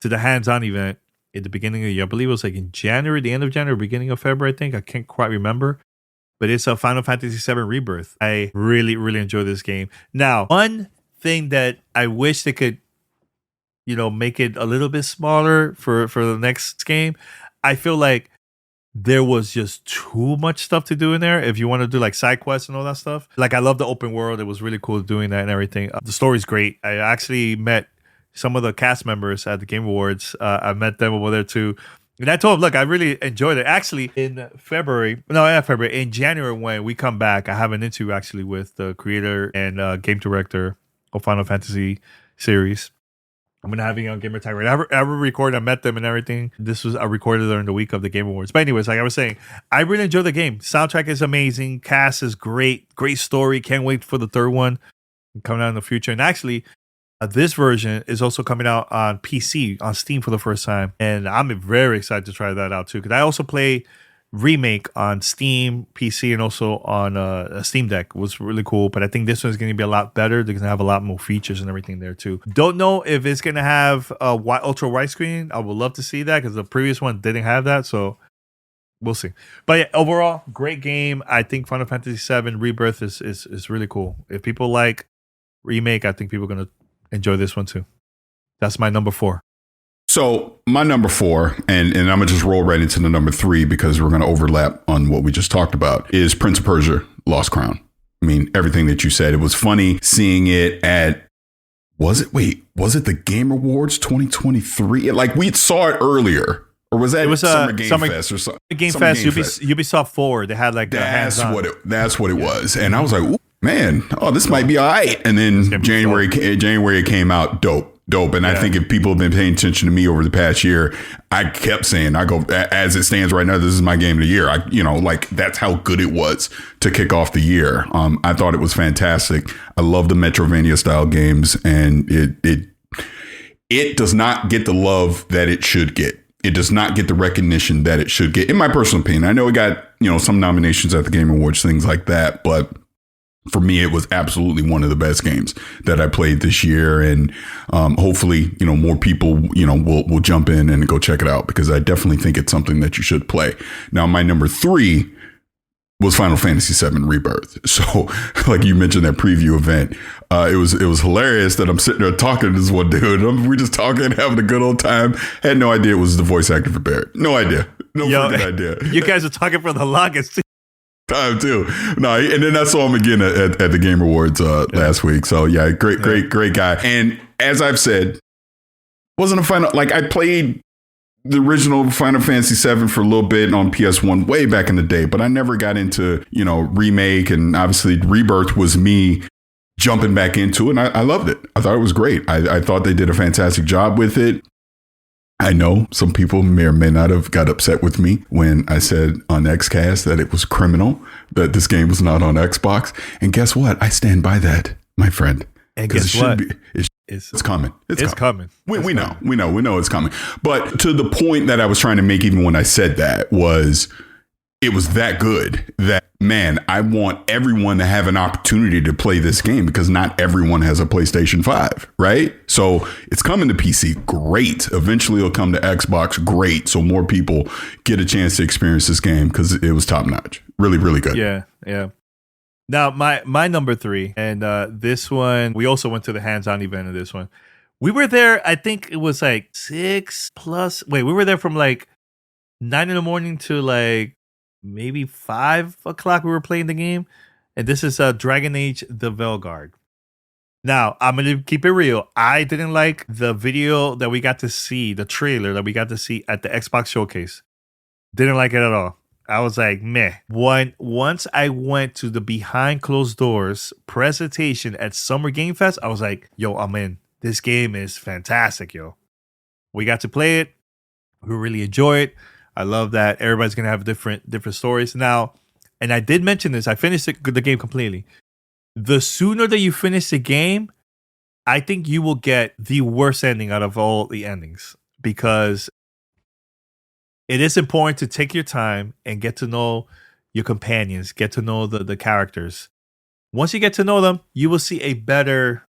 hands-on event at the beginning of the year. I believe it was like in January, the end of January, beginning of February, I think. I can't quite remember. But it's a Final Fantasy VII Rebirth. I really, really enjoy this game. Now, one thing that I wish they could, make it a little bit smaller for the next game. I feel like there was just too much stuff to do in there. If you want to do like side quests and all that stuff. Like, I love the open world. It was really cool doing that and everything. The story's great. I actually met some of the cast members at the Game Awards. I met them over there too. And I told them, look, I really enjoyed it. Actually, in January when we come back, I have an interview actually with the creator and game director of Final Fantasy series. I'm going to have it on Gamertag Radio. I recorded, I met them and everything. I recorded during the week of the Game Awards. But anyways, like I was saying, I really enjoy the game. Soundtrack is amazing. Cast is great. Great story. Can't wait for the third one coming out in the future. And actually, this version is also coming out on PC, on Steam for the first time. And I'm very excited to try that out too. Because I also play Remake on Steam, PC, and also on a Steam Deck. It was really cool. But I think this one's going to be a lot better. They're going to have a lot more features and everything there too. Don't know if it's going to have a ultra widescreen. I would love to see that because the previous one didn't have that. So we'll see. But yeah, overall, great game. I think Final Fantasy VII Rebirth is really cool. If people like Remake, I think people are going to enjoy this one too. That's my number 4. So my number 4, and I'm going to just roll right into the number 3 because we're going to overlap on what we just talked about, is Prince of Persia Lost Crown. I mean, everything that you said, it was funny seeing it at, was it the Game Awards 2023? Like, we saw it earlier. Or was that Summer Game Fest or something? Game Fest, Ubisoft Forward. They had like that's what it was. And I was like, ooh, man, this might be all right. And then January it came out dope. And I think if people have been paying attention to me over the past year, I kept saying, as it stands right now, this is my game of the year. That's how good it was to kick off the year. I thought it was fantastic. I love the Metrovania style games, and it does not get the love that it should get. It does not get the recognition that it should get, in my personal opinion. I know it got, some nominations at the Game Awards, things like that, but for me, it was absolutely one of the best games that I played this year. And hopefully, more people, will jump in and go check it out, because I definitely think it's something that you should play. Now, my number 3 was Final Fantasy VII Rebirth. So, like you mentioned that preview event, it was hilarious that I'm sitting there talking to this one dude. We're just talking, having a good old time. Had no idea it was the voice actor for Barrett. No idea. No freaking idea. You guys are talking for the longest time too. No, and then I saw him again at the Game Awards last week. So yeah, great guy. And as I've said, wasn't a final, like, I played the original Final Fantasy VII for a little bit on PS1 way back in the day, but I never got into, Remake, and obviously Rebirth was me jumping back into it, and I loved it. I thought it was great. I thought they did a fantastic job with it. I know some people may or may not have got upset with me when I said on XCast that it was criminal that this game was not on Xbox. And guess what? I stand by that, my friend. And guess what? It's coming. It's coming. We know it's coming. But to the point that I was trying to make, even when I said that, was it was that good that, man, I want everyone to have an opportunity to play this game, because not everyone has a PlayStation 5, right? So it's coming to PC. Great. Eventually it'll come to Xbox. Great. So more people get a chance to experience this game, because it was top notch. Really, really good. Yeah. Now, my number 3, and this one, we also went to the hands-on event of this one. We were there, I think it was like 6+. We were there from like 9 in the morning to like maybe 5 o'clock. We were playing the game. And this is Dragon Age the Veilguard. Now, I'm going to keep it real. I didn't like the video that we got to see, the trailer that we got to see at the Xbox Showcase. Didn't like it at all. I was like, meh. Once I went to the behind closed doors presentation at Summer Game Fest, I was like, yo, I'm in. This game is fantastic, yo. We got to play it. We really enjoy it. I love that everybody's going to have different stories. Now, and I did mention this, I finished the game completely. The sooner that you finish the game, I think you will get the worst ending out of all the endings. Because it is important to take your time and get to know your companions, get to know the characters. Once you get to know them, you will see a better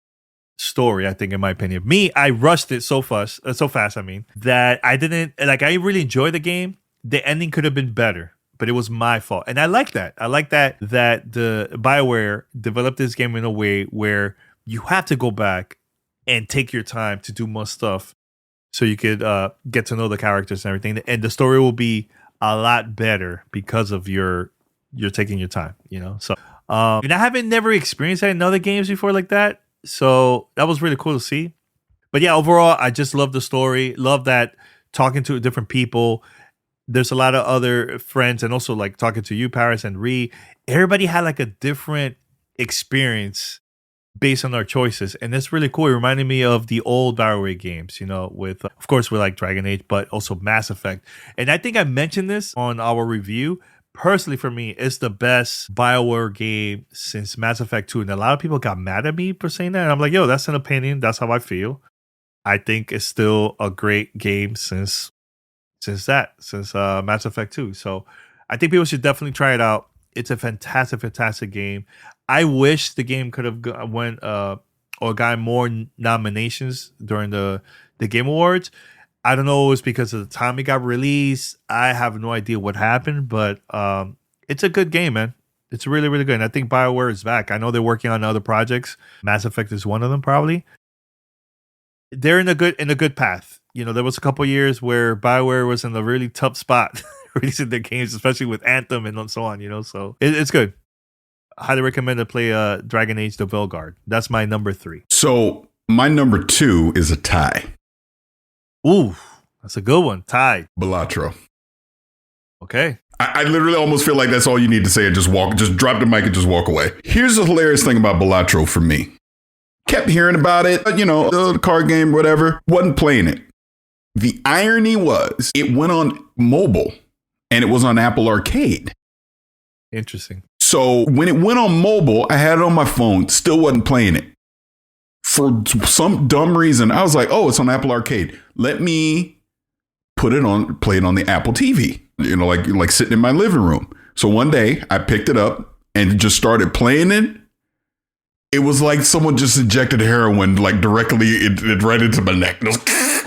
story, I think, in my opinion. Me, I rushed it so fast, that I didn't, like, I really enjoyed the game. The ending could have been better, but it was my fault. And I like that. I like that the BioWare developed this game in a way where you have to go back and take your time to do more stuff so you could get to know the characters and everything. And the story will be a lot better because of you're taking your time, you know? So, and I haven't never experienced that in other games before like that. So that was really cool to see. But yeah, overall, I just love the story. Love that talking to different people. There's a lot of other friends, and also like talking to you, Parris and Ree. Everybody had like a different experience based on our choices, and it's really cool. It reminded me of the old BioWare games, you know, with of course with like Dragon Age, but also Mass Effect. And I think I mentioned this on our review. Personally, for me, it's the best BioWare game since Mass Effect 2. And a lot of people got mad at me for saying that. And I'm like, yo, that's an opinion. That's how I feel. I think it's still a great game since Mass Effect 2. So I think people should definitely try it out. It's a fantastic game. I wish the game could have gotten more nominations during the Game Awards. I don't know if it's because of the time it got released. I have no idea what happened, but it's a good game, man. It's really, really good. And I think BioWare is back. I know they're working on other projects. Mass Effect is one of them, probably. They're in a good path. You know, there was a couple years where BioWare was in a really tough spot releasing their games, especially with Anthem and so on, you know. So it's good. I highly recommend to play Dragon Age The Veilguard. That's my number 3. So my number 2 is a tie. Ooh, that's a good one. Tie. Balatro. Okay. I literally almost feel like that's all you need to say and just drop the mic and just walk away. Here's the hilarious thing about Balatro for me. Kept hearing about it, you know, the card game, whatever. Wasn't playing it. The irony was it went on mobile and it was on Apple Arcade. Interesting. So when it went on mobile, I had it on my phone, still wasn't playing it. For some dumb reason, I was like, oh, it's on Apple Arcade. Let me play it on the Apple TV, you know, like sitting in my living room. So one day I picked it up and just started playing it. It was like someone just injected heroin, like directly it right into my neck.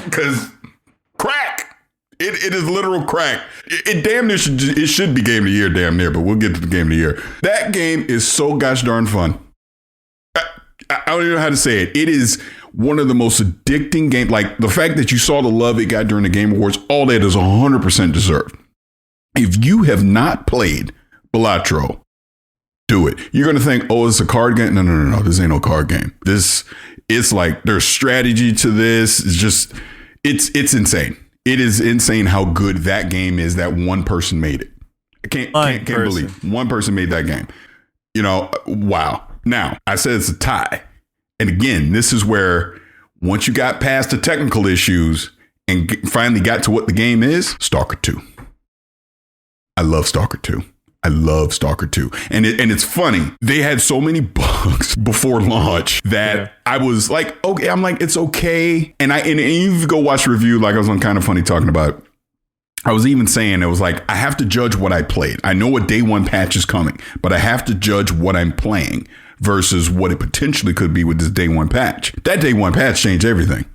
Because crack. It is literal crack. It damn near should be Game of the Year, damn near, but we'll get to the Game of the Year. That game is so gosh darn fun. I don't even know how to say it. It is one of the most addicting games. Like the fact that you saw the love it got during the Game Awards, all that is 100% deserved. If you have not played Balatro, do it. You're going to think, oh, it's a card game. No. This ain't no card game. It's like there's strategy to this. It's insane. It is insane how good that game is that one person made it. I can't believe one person made that game. You know, wow. Now, I said it's a tie. And again, this is where once you got past the technical issues and finally got to what the game is, Stalker 2. I love Stalker 2. And it's funny. They had so many bugs before launch that I was like, okay, I'm like, it's okay. And you go watch the review, like I was on Kind of Funny talking about it. I was even saying, it was like, I have to judge what I played. I know what day one patch is coming, but I have to judge what I'm playing versus what it potentially could be with this day one patch. That day one patch changed everything.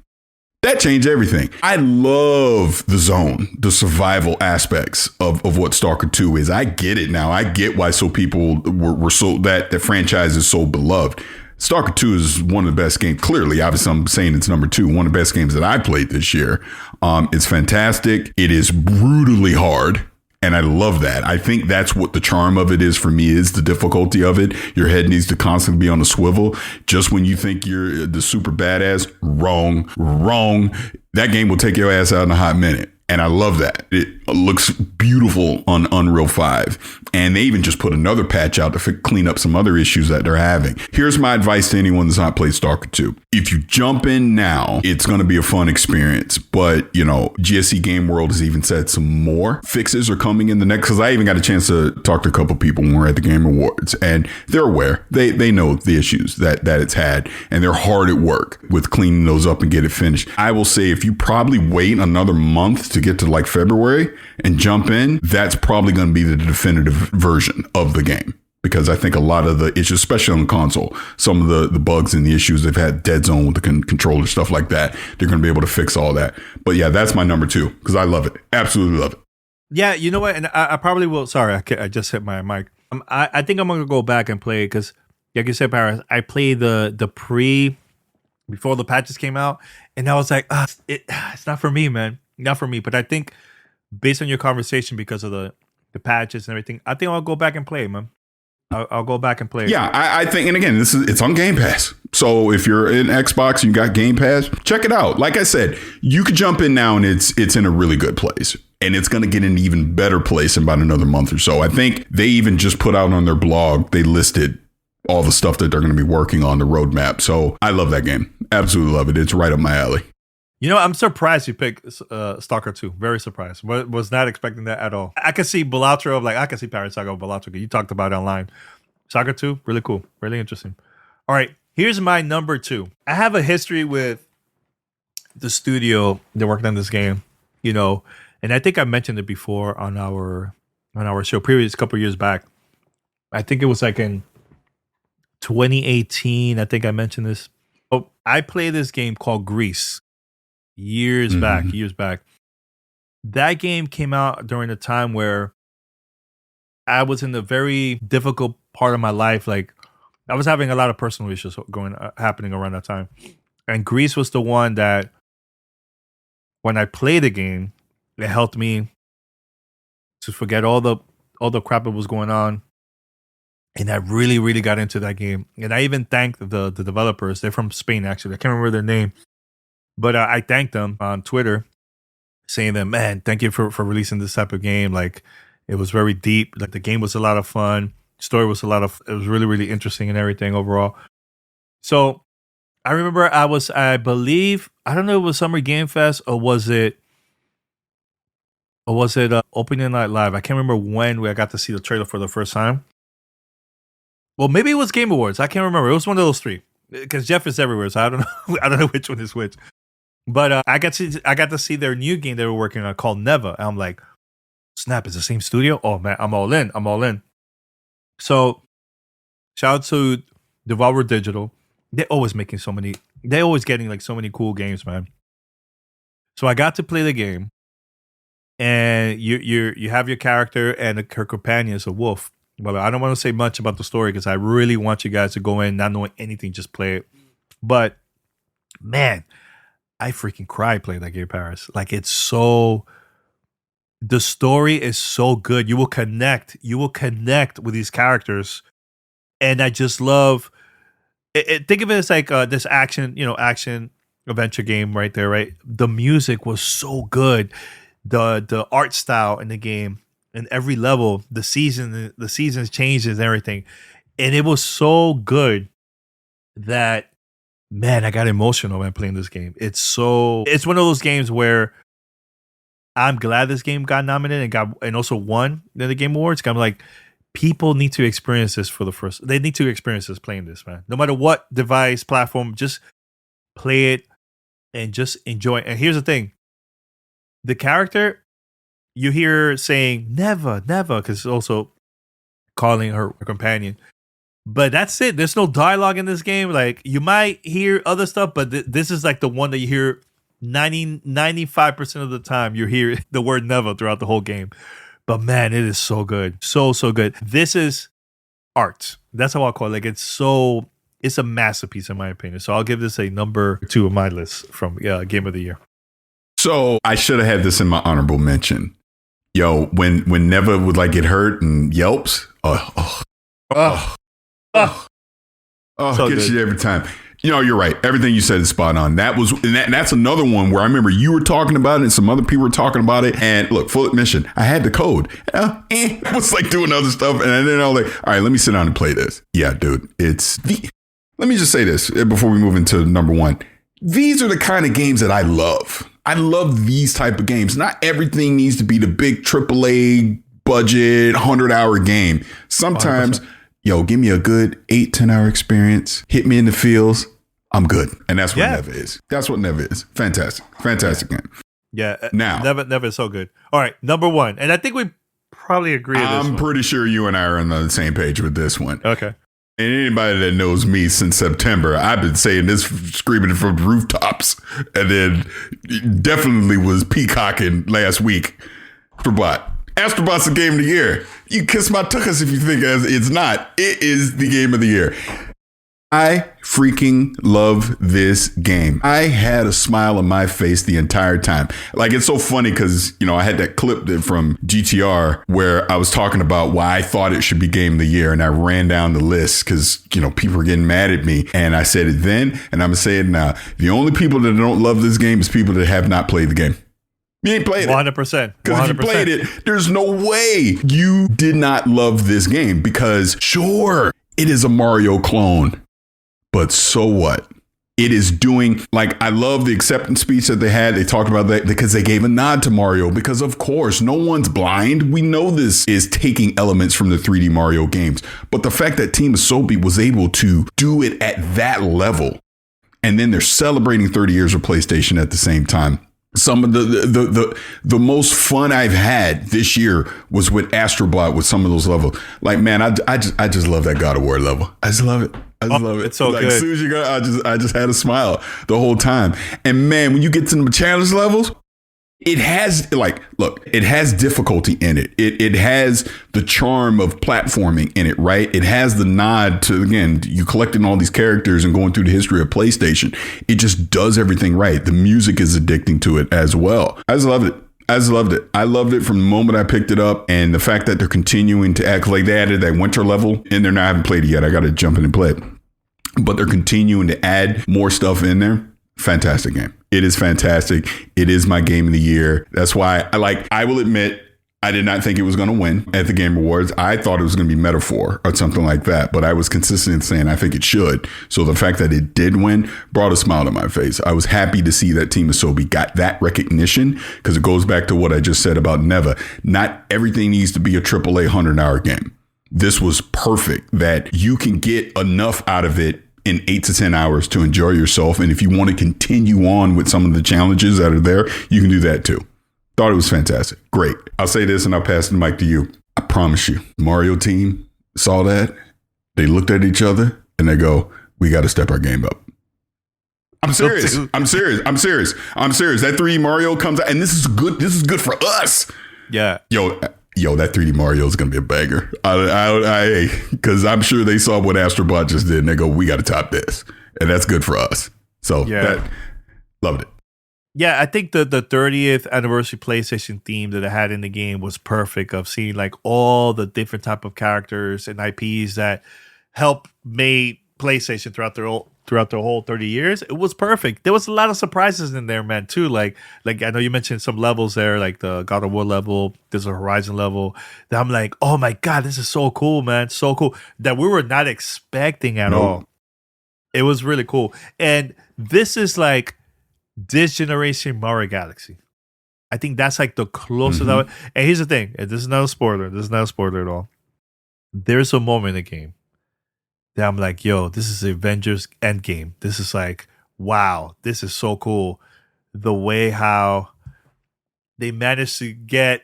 I love the zone, the survival aspects of what Stalker 2 is. I get it now. I get why people were so that the franchise is so beloved. Stalker 2 is one of the best games. Clearly, obviously, I'm saying it's number 2. One of the best games that I played this year. It's fantastic. It is brutally hard. And I love that. I think that's what the charm of it is for me, is the difficulty of it. Your head needs to constantly be on a swivel. Just when you think you're the super badass, wrong. That game will take your ass out in a hot minute. And I love that. It looks beautiful on Unreal 5. And they even just put another patch out to clean up some other issues that they're having. Here's my advice to anyone that's not played Stalker 2. If you jump in now, it's going to be a fun experience. But, you know, GSC Game World has even said some more fixes are coming in the next, because I even got a chance to talk to a couple people when we were at the Game Awards. And they're aware. They know the issues that it's had. And they're hard at work with cleaning those up and get it finished. I will say, if you probably wait another month to get to like February, and jump in, that's probably going to be the definitive version of the game. Because I think a lot of the issues, especially on the console, some of the bugs and the issues they've had, dead zone with the controller, stuff like that, they're going to be able to fix all that. But yeah, that's my number 2 because I love it. Absolutely love it. Yeah, you know what? And I probably will. Sorry, I just hit my mic. I think I'm going to go back and play it because, like you said, Parris, I played the before the patches came out. And I was like, it's not for me, man. Not for me. But I think based on your conversation, because of the patches and everything, I think I'll go back and play it, man. I'll go back and play it. Yeah, I think, and again, it's on Game Pass. So if you're in Xbox, you got Game Pass, check it out. Like I said, you could jump in now and it's in a really good place. And it's going to get in an even better place in about another month or so. I think they even just put out on their blog, they listed all the stuff that they're going to be working on, the roadmap. So I love that game. Absolutely love it. It's right up my alley. You know, I'm surprised you picked Stalker 2. Very surprised. Was not expecting that at all. I could see Balatro, I could see Parris talk about Balatro. You talked about it online. Stalker 2, really cool. Really interesting. All right, here's my number 2. I have a history with the studio that worked on this game, you know, and I think I mentioned it before on our show, previous couple years back. I think it was like in 2018. I think I mentioned this. Oh, I played this game called Grease. Years back. That game came out during a time where I was in a very difficult part of my life. Like I was having a lot of personal issues happening around that time. And Grease was the one that when I played the game, it helped me to forget all the crap that was going on. And I really, really got into that game. And I even thanked the developers. They're from Spain, actually. I can't remember their name. But I thanked them on Twitter, saying that, man, thank you for releasing this type of game. Like, it was very deep. Like, the game was a lot of fun. Story was it was really, really interesting and everything overall. So I remember I believe, I don't know if it was Summer Game Fest or was it Opening Night Live. I can't remember when I got to see the trailer for the first time. Well, maybe it was Game Awards. I can't remember. It was one of those three. Because Jeff is everywhere, so I don't know. I don't know which one is which. But I got to see their new game they were working on called Never. And I'm like, snap! It's the same studio. Oh man, I'm all in. So, shout out to Devolver Digital. They're always making they're always getting like so many cool games, man. So I got to play the game, and you have your character and her companion is a wolf. But I don't want to say much about the story because I really want you guys to go in not knowing anything, just play it. But man, I freaking cried playing that game, Parris. Like the story is so good. You will connect with these characters, and I just love it. Think of it as like this action adventure game right there, right? The music was so good, the art style in the game. In every level, the seasons changes and everything. And it was so good that, man, I got emotional when playing this game. It's one of those games where I'm glad this game got nominated and also won the Game Awards. I'm like, people need to experience this they need to experience this playing this, man. No matter what device, platform, just play it and just enjoy it. And here's the thing. The character, you hear saying never, because it's also calling her companion. But that's it. There's no dialogue in this game. Like, you might hear other stuff, but this is like the one that you hear 95% of the time. You hear the word never throughout the whole game. But man, it is so good. So good. This is art. That's how I'll call it. Like, it's a masterpiece in my opinion. So I'll give this a number 2 on my list from Game of the Year. So I should have had this in my honorable mention. Yo, when Neva would like get hurt and yelps, so gets good. you every time. You know, you're right. Everything you said is spot on. That's another one where I remember you were talking about it and some other people were talking about it. And look, full admission, I had the code. I was like doing other stuff, and then I was like, all right, let me sit down and play this. Yeah, dude, let me just say this before we move into number 1. These are the kind of games that I love. I love these type of games. Not everything needs to be the big AAA budget 100-hour game. Sometimes, 100%. Give me a good 8-10 hour experience. Hit me in the feels. I'm good. And that's what Never is. That's what Never is. Fantastic game. Yeah. Now, never so good. All right, number one, and I think we probably agree on this I'm one. pretty sure you and I are on the same page with this one. Okay. And anybody that knows me since September, I've been saying this, screaming from rooftops, and then definitely was peacocking last week. Astrobot. Astrobot's the game of the year. You kiss my tuchus if you think it's not. It is the game of the year. I freaking love this game. I had a smile on my face the entire time. Like, it's so funny because, I had that clip from GTR where I was talking about why I thought it should be game of the year. And I ran down the list because, people were getting mad at me. And I said it then, and I'm going to say it now. The only people that don't love this game is people that have not played the game. You ain't played it. 100%. Because if you played it, there's no way you did not love this game because, sure, it is a Mario clone. But so what? It is doing, I love the acceptance speech that they had. They talked about that because they gave a nod to Mario because, of course, no one's blind. We know this is taking elements from the 3D Mario games. But the fact that Team Asobi was able to do it at that level, and then they're celebrating 30 years of PlayStation at the same time. Some of the most fun I've had this year was with Astrobot with some of those levels. Man, I just love that God of War level. I just love it. I just love it. It's so good. As soon as you go, I just had a smile the whole time. And man, when you get to the challenge levels, it has it has difficulty in it. It has the charm of platforming in it, right? It has the nod to, again, you collecting all these characters and going through the history of PlayStation. It just does everything right. The music is addicting to it as well. I just loved it. I loved it from the moment I picked it up, and the fact that they're continuing to act like they added that winter level in there. Now I haven't played it yet. I got to jump in and play it, but they're continuing to add more stuff in there. Fantastic game. It is fantastic. It is my game of the year. That's why I will admit, I did not think it was going to win at the Game Awards. I thought it was going to be Metaphor or something like that, but I was consistent in saying I think it should. So the fact that it did win brought a smile to my face. I was happy to see that Team Asobi got that recognition because it goes back to what I just said about Neva. Not everything needs to be a AAA 100-hour game. This was perfect that you can get enough out of it in 8 to 10 hours to enjoy yourself. And if you want to continue on with some of the challenges that are there, you can do that too. Thought it was fantastic. Great. I'll say this and I'll pass the mic to you. I promise you, Mario team saw that. They looked at each other and they go, we got to step our game up. I'm serious. I'm serious. That 3D Mario comes out and this is good. This is good for us. Yeah. Yo, that 3D Mario is going to be a banger. Because I'm sure they saw what Astrobot just did and they go, we got to top this. And that's good for us. So loved it. Yeah, I think the 30th anniversary PlayStation theme that I had in the game was perfect, of seeing all the different type of characters and IPs that helped made PlayStation throughout their whole 30 years. It was perfect. There was a lot of surprises in there, man, too. Like I know you mentioned some levels there, like the God of War level, there's a Horizon level that I'm like, oh my God, this is so cool, man. So cool that we were not expecting at all. It was really cool. And this is this generation Mario Galaxy. I think that's the closest of it. And here's the thing. And this is not a spoiler. This is not a spoiler at all. There's a moment in the game that I'm like, yo, this is Avengers Endgame. This is wow, this is so cool. The way how they managed to get.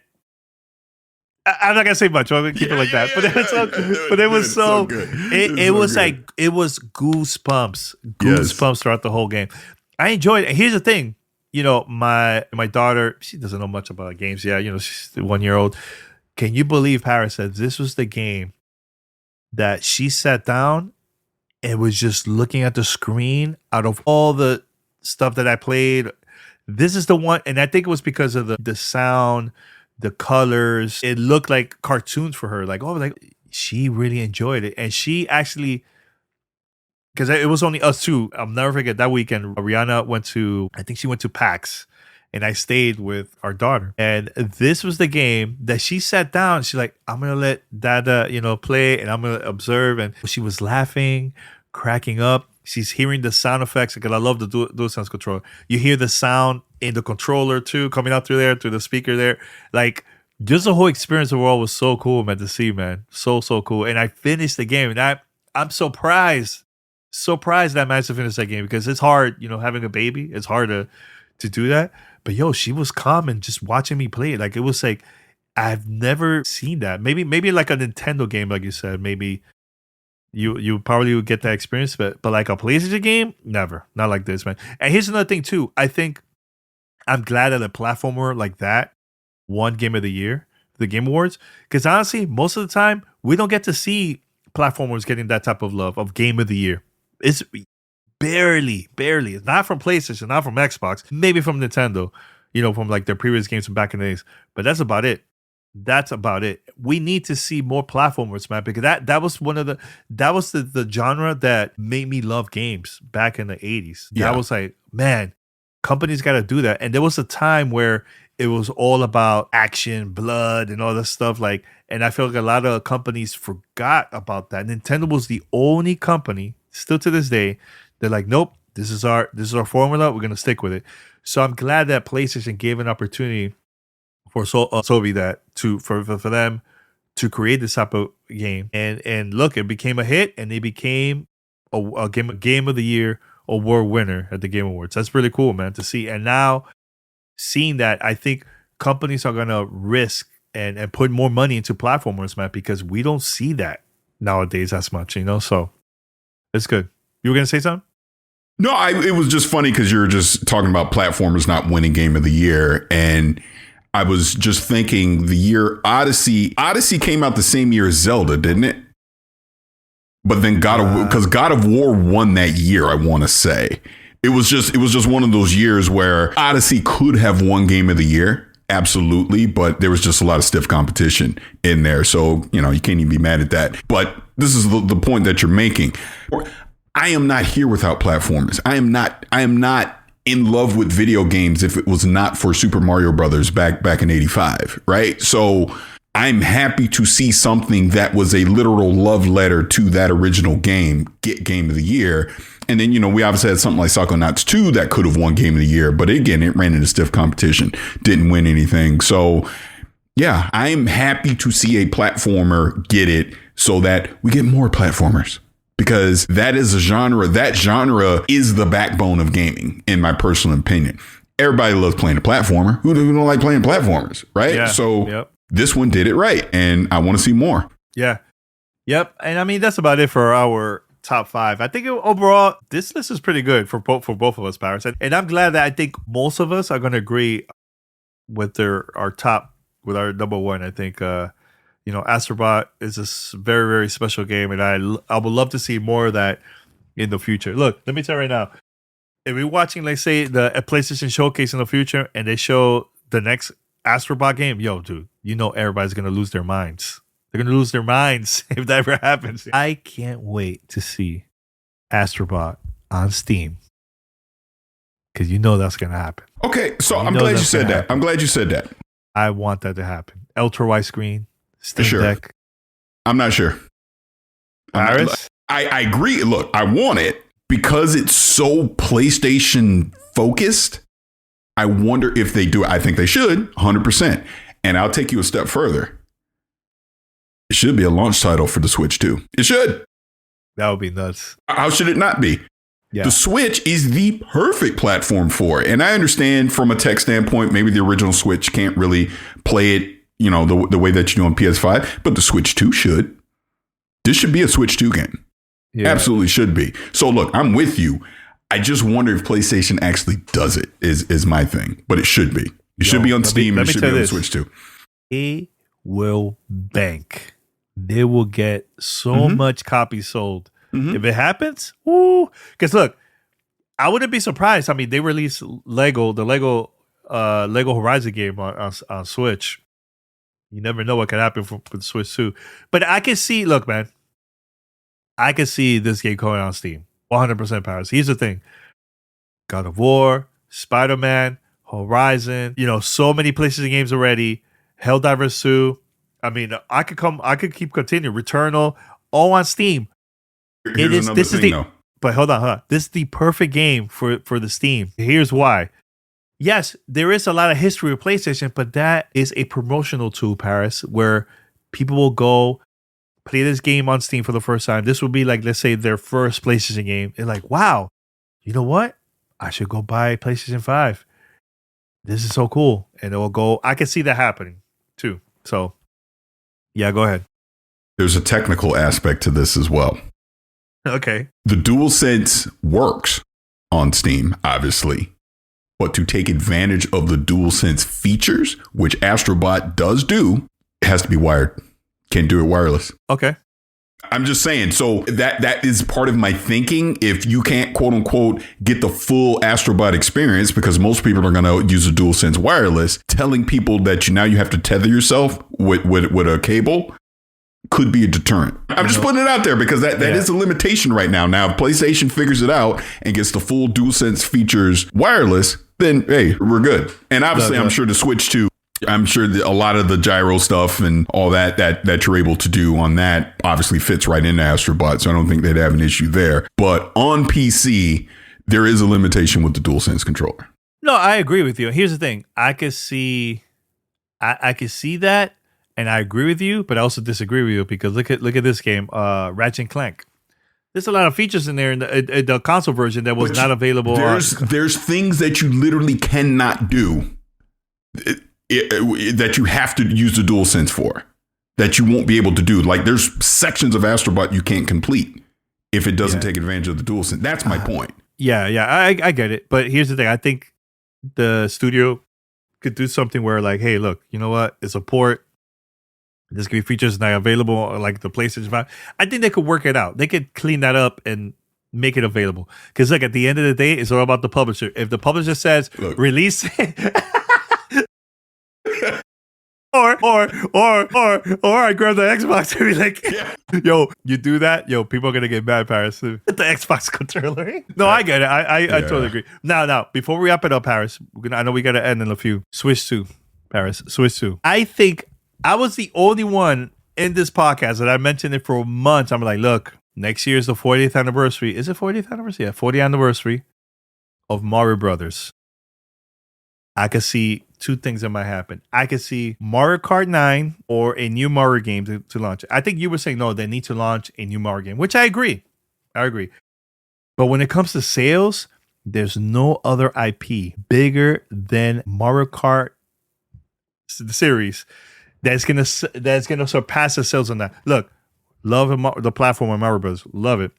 I'm not gonna say much. I'm gonna keep it like that. But it was so good. It was it was goosebumps throughout the whole game. I enjoyed it. Here's the thing, my daughter, she doesn't know much about games. Yeah, she's 1 year old. Can you believe Parris said this was the game that she sat down and was just looking at the screen out of all the stuff that I played? This is the one, and I think it was because of the sound, the colors. It looked like cartoons for her. She really enjoyed it, and she actually. Because it was only us two. I'll never forget that weekend. Rihanna went to PAX, and I stayed with our daughter. And this was the game that she sat down. She's like, I'm going to let Dada, play, and I'm going to observe. And she was laughing, cracking up. She's hearing the sound effects, because I love the DualSense controller. You hear the sound in the controller, too, coming out through the speaker there. Just the whole experience overall was so cool, man, to see, man. So cool. And I finished the game, and I'm surprised that I managed to finish that game, because it's hard, having a baby. It's hard to do that. But yo, she was calm and just watching me play it. Like it was like I've never seen that. Maybe like a Nintendo game, like you said. Maybe you probably would get that experience, but like a PlayStation game, never. Not like this, man. And here's another thing too. I think I'm glad that a platformer like that won Game of the Year, the Game Awards, because honestly, most of the time we don't get to see platformers getting that type of love of Game of the Year. It's barely. It's not from PlayStation, not from Xbox, maybe from Nintendo, from like their previous games from back in the days. But that's about it. We need to see more platformers, man, because that was the genre that made me love games back in the 80s. Yeah. That was like, man, companies got to do that. And there was a time where it was all about action, blood, and all this stuff. Like, and I feel like a lot of companies forgot about that. Nintendo was the only company, still to this day, they're like, nope, this is our formula. We're gonna stick with it. So I'm glad that PlayStation gave an opportunity for Sony for them to create this type of game. And look, it became a hit, and they became a game of the year award winner at the Game Awards. That's really cool, man, to see. And now seeing that, I think companies are gonna risk and put more money into platformers, man, because we don't see that nowadays as much, so it's good. You were gonna say something? No, it was just funny because you were just talking about platformers not winning Game of the Year, and I was just thinking the year Odyssey came out the same year as Zelda, didn't it? But then God of War won that year, I want to say. It was just one of those years where Odyssey could have won Game of the Year, absolutely, but there was just a lot of stiff competition in there. So, you can't even be mad at that. But this is the point that you're making. I am not here without platformers. I am not in love with video games if it was not for Super Mario Brothers back in 85, right? So I'm happy to see something that was a literal love letter to that original game get Game of the Year. And then, we obviously had something like Psychonauts 2 that could have won Game of the Year. But again, it ran into stiff competition, didn't win anything. So, yeah, I'm happy to see a platformer get it so that we get more platformers. Because that is a genre. That genre is the backbone of gaming, in my personal opinion. Everybody loves playing a platformer. Who don't like playing platformers, right? Yeah. So This one did it right, and I want to see more. Yeah. Yep. And I mean, that's about it for our top 5. I think overall, this list is pretty good for both of us, Parris. And I'm glad that I think most of us are going to agree with our number 1. I think, Astrobot is a very, very special game, and I would love to see more of that in the future. Look, let me tell you right now, if we're watching, let's say, a PlayStation Showcase in the future, and they show the next Astrobot game, yo, dude, everybody's going to lose their minds. They're going to lose their minds if that ever happens. I can't wait to see Astrobot on Steam, because that's going to happen. Okay, so I'm glad you said that. I'm glad you said that. I want that to happen. Ultra wide screen, Steam Deck. I'm not sure. Parris? I agree. Look, I want it because it's so PlayStation focused. I wonder if they do it. I think they should, 100%. And I'll take you a step further. It should be a launch title for the Switch too. It should. That would be nuts. How should it not be? Yeah. The Switch is the perfect platform for it. And I understand from a tech standpoint, maybe the original Switch can't really play it, the way that you do on PS5, but the Switch 2 should. This should be a Switch 2 game. Yeah. Absolutely should be. So look, I'm with you. I just wonder if PlayStation actually does it is my thing, but it should be. It should be on Steam. It should be on the Switch too. They will bank. They will get so much copies sold. If it happens, woo. Because look, I wouldn't be surprised. I mean, they released the Lego Horizon game on Switch. You never know what can happen for the Switch too. But I can see, look, man, I can see this game going on Steam. 100% Parris. Here's the thing. God of War, Spider-Man, Horizon, so many PlayStation games already. Helldivers 2. I mean, I could keep continuing. Returnal, all on Steam. But hold on. This is the perfect game for the Steam. Here's why. Yes, there is a lot of history with PlayStation, but that is a promotional tool, Parris, where people will go play this game on Steam for the first time. This will be like, let's say, their first PlayStation game. They're like, wow, you know what? I should go buy PlayStation 5. this is so cool. And it will go, I can see that happening too. So yeah, go ahead. There's a technical aspect to this as well. Okay. The DualSense works on Steam, obviously. But to take advantage of the DualSense features, which Astrobot does do, it has to be wired. Can't do it wireless. Okay. I'm just saying. So that is part of my thinking. If you can't, quote unquote, get the full Astrobot experience, because most people are going to use a DualSense wireless, telling people that now you have to tether yourself with a cable could be a deterrent. I'm just putting it out there because that is a limitation right now. Now, if PlayStation figures it out and gets the full DualSense features wireless, then, hey, we're good. And obviously, I'm sure the Switch 2, I'm sure a lot of the gyro stuff and all that you're able to do on that obviously fits right into Astrobot. So I don't think they'd have an issue there. But on PC, there is a limitation with the DualSense controller. No, I agree with you. Here's the thing. I could see that. And I agree with you, but I also disagree with you because look at this game, Ratchet and Clank. There's a lot of features in there in the console version that was not available. There's things that you literally cannot do that you have to use the DualSense for that you won't be able to do. Like there's sections of Astrobot you can't complete if it doesn't take advantage of the DualSense. That's my point. Yeah, I get it. But here's the thing. I think the studio could do something where like, hey, look, you know what? It's a port. There's going to be features not available, like the PlayStation 5. I think they could work it out. They could clean that up and make it available. Because, look, at the end of the day, it's all about the publisher. If the publisher says, release it, or I grab the Xbox and be like, yo, you do that? Yo, people are going to get mad, Parris. The Xbox controller. No, I get it. I totally agree. Now, before we wrap it up, Parris, I know we got to end in a few. Switch 2, Parris. Switch 2. I think I was the only one in this podcast that I mentioned it for months. I'm like, look, next year is the 40th anniversary. Is it 40th anniversary? Yeah, 40th anniversary of Mario Brothers. I could see two things that might happen. I could see Mario Kart 9 or a new Mario game to launch. I think you were saying, no, they need to launch a new Mario game, which I agree. But when it comes to sales, there's no other IP bigger than Mario Kart, the series, that's gonna surpass the sales on that. Look, love the platform of Mario Bros. Love it.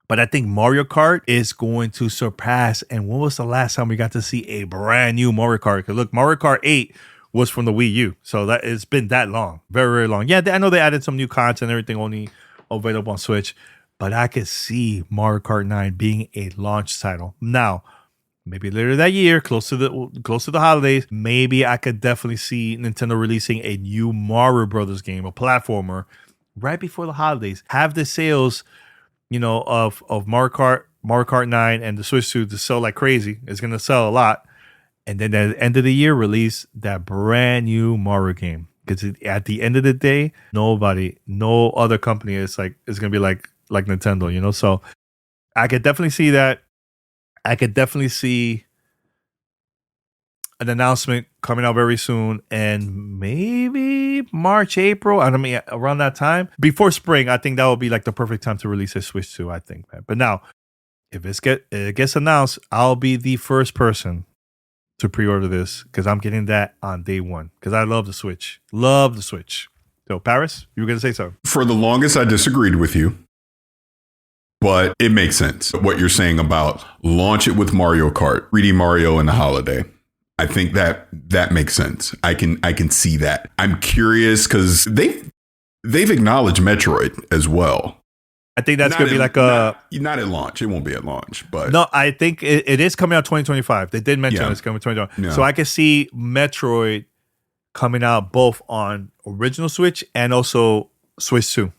But I think Mario Kart is going to surpass. And when was the last time we got to see a brand new Mario Kart? Because look, Mario Kart 8 was from the Wii U. So that it's been that long. Very, very long. Yeah, I know they added some new content and everything only available on Switch. But I could see Mario Kart 9 being a launch title. Now, maybe later that year, close to the holidays, maybe I could definitely see Nintendo releasing a new Mario Brothers game, a platformer, right before the holidays. Have the sales, of Mario Kart 9 and the Switch 2 to sell like crazy. It's gonna sell a lot, and then at the end of the year, release that brand new Mario game. Because at the end of the day, no other company is gonna be like Nintendo. So I could definitely see that. I could definitely see an announcement coming out very soon, and maybe March, April. I mean, around that time before spring. I think that would be like the perfect time to release a Switch 2. I think, man. But now, if it gets announced, I'll be the first person to pre-order this because I'm getting that on day one because I love the Switch. Love the Switch. So, Parris, you were gonna say something? For the longest, I disagreed with you. But it makes sense what you're saying about launch it with Mario Kart, 3D Mario in the holiday. I think that makes sense. I can see that. I'm curious because they've acknowledged Metroid as well. I think that's going to be like not at launch. It won't be at launch, but no, I think it is coming out 2025. They did mention it's coming 2025. Yeah. So I can see Metroid coming out both on original Switch and also Switch 2.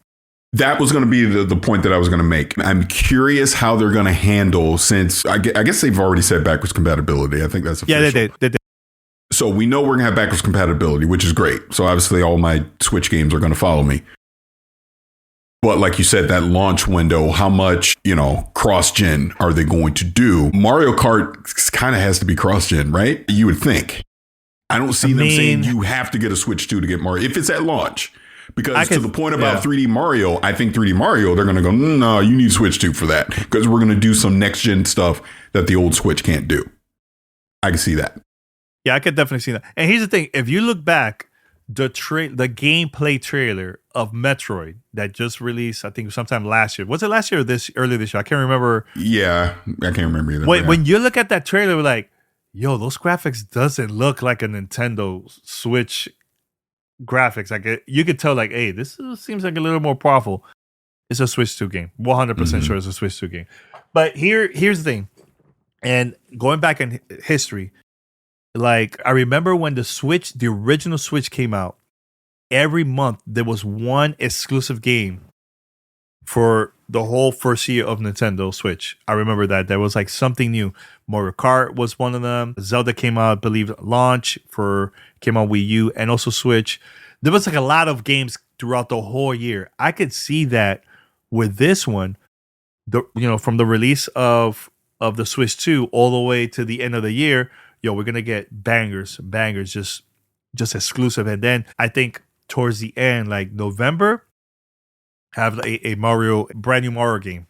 That was going to be the point that I was going to make. I'm curious how they're going to handle, since I guess they've already said backwards compatibility. I think that's official. Yeah, they did. So we know we're going to have backwards compatibility, which is great. So obviously all my Switch games are going to follow me. But like you said, that launch window, how much, cross-gen are they going to do? Mario Kart kind of has to be cross-gen, right? You would think. I don't see them saying you have to get a Switch 2 to get Mario if it's at launch. Because to the point about 3D Mario, I think 3D Mario, they're going to go, no, you need Switch 2 for that. Because we're going to do some next-gen stuff that the old Switch can't do. I can see that. Yeah, I could definitely see that. And here's the thing: if you look back, the gameplay trailer of Metroid that just released, I think sometime last year. Was it last year or earlier this year? I can't remember. Yeah, I can't remember either. When you look at that trailer, we're like, yo, those graphics doesn't look like a Nintendo Switch graphics. Like you could tell, like, hey, this seems like a little more powerful. It's a Switch 2 game. 100% sure it's a Switch 2 game. But here's the thing. And going back in history, like I remember when the original Switch came out, every month there was one exclusive game for the whole first year of Nintendo Switch. I remember that there was like something new. Mario Kart was one of them. Zelda came out, I believe, came on Wii U and also Switch. There was like a lot of games throughout the whole year. I could see that with this one, from the release of the Switch 2 all the way to the end of the year, we're gonna get bangers, just exclusive. And then I think towards the end, like November, have a brand new Mario game.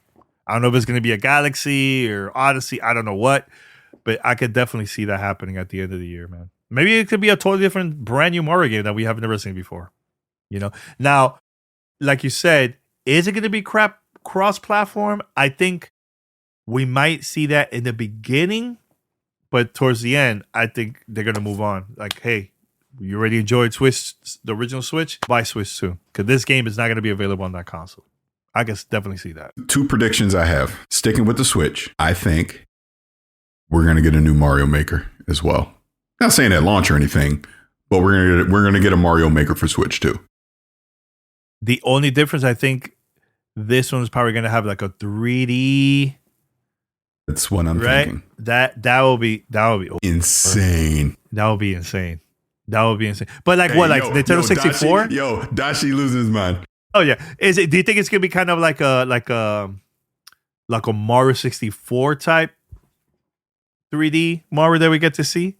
I don't know if it's gonna be a Galaxy or Odyssey. I don't know what, but I could definitely see that happening at the end of the year, man. Maybe it could be a totally different brand new Mario game that we have never seen before. Now, like you said, is it gonna be cross-platform? I think we might see that in the beginning. But towards the end, I think they're going to move on. Like, hey, you already enjoyed the original Switch? Buy Switch 2. Because this game is not going to be available on that console. I can definitely see that. 2 predictions I have. Sticking with the Switch, I think we're going to get a new Mario Maker as well. Not saying at launch or anything, but we're going to get a Mario Maker for Switch 2. The only difference, I think, this one is probably going to have like a 3D... That's what I'm thinking. That will be insane. That would be insane. But like what? Like Nintendo 64? Dashi losing his mind. Oh yeah. Do you think it's gonna be kind of like a Mario 64 type 3D Mario that we get to see?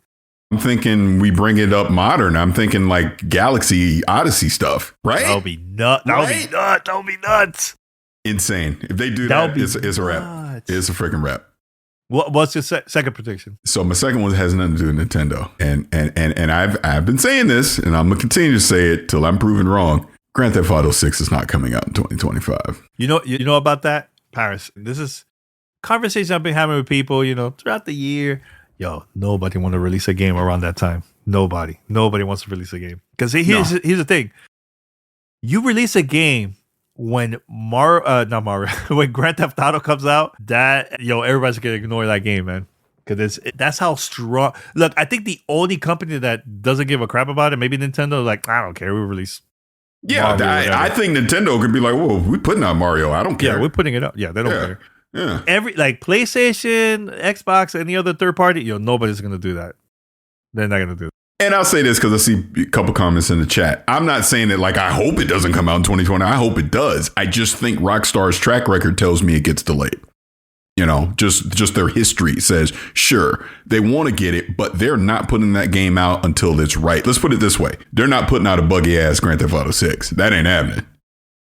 I'm thinking we bring it up modern. I'm thinking like Galaxy Odyssey stuff, right? That would be nuts. That would be nuts. Insane. If they do that, it's a wrap. It's a freaking wrap. What's your second prediction? So my second one has nothing to do with Nintendo, and I've been saying this, and I'm gonna continue to say it till I'm proven wrong. Grand Theft Auto 6 is not coming out in 2025. You know about that, Parris? This is conversation I've been having with people. Throughout the year. Nobody want to release a game around that time. Nobody wants to release a game because here's the thing: you release a game. When when Grand Theft Auto comes out, everybody's gonna ignore that game, man. Because that's how strong. Look, I think the only company that doesn't give a crap about it, maybe Nintendo, like, I don't care, we release. Yeah, I think Nintendo could be like, whoa, we're putting out Mario. I don't care. Yeah, we're putting it up. Yeah, they don't care. Yeah. Every PlayStation, Xbox, any other third party, nobody's gonna do that. They're not gonna do it. And I'll say this because I see a couple comments in the chat. I'm not saying that like I hope it doesn't come out in 2020. I hope it does. I just think Rockstar's track record tells me it gets delayed. Just their history says, sure, they want to get it, but they're not putting that game out until it's right. Let's put it this way. They're not putting out a buggy ass Grand Theft Auto 6. That ain't happening.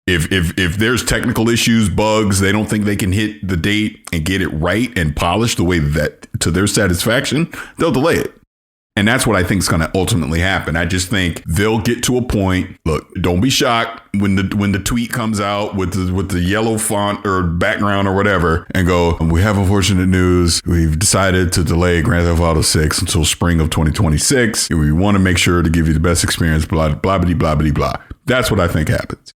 If there's technical issues, bugs, they don't think they can hit the date and get it right and polished the way that to their satisfaction, they'll delay it. And that's what I think is going to ultimately happen. I just think they'll get to a point. Look, don't be shocked when the tweet comes out with the yellow font or background or whatever and go, we have unfortunate news. We've decided to delay Grand Theft Auto 6 until spring of 2026. We want to make sure to give you the best experience, blah, blah, blah, blah, blah, blah. That's what I think happens.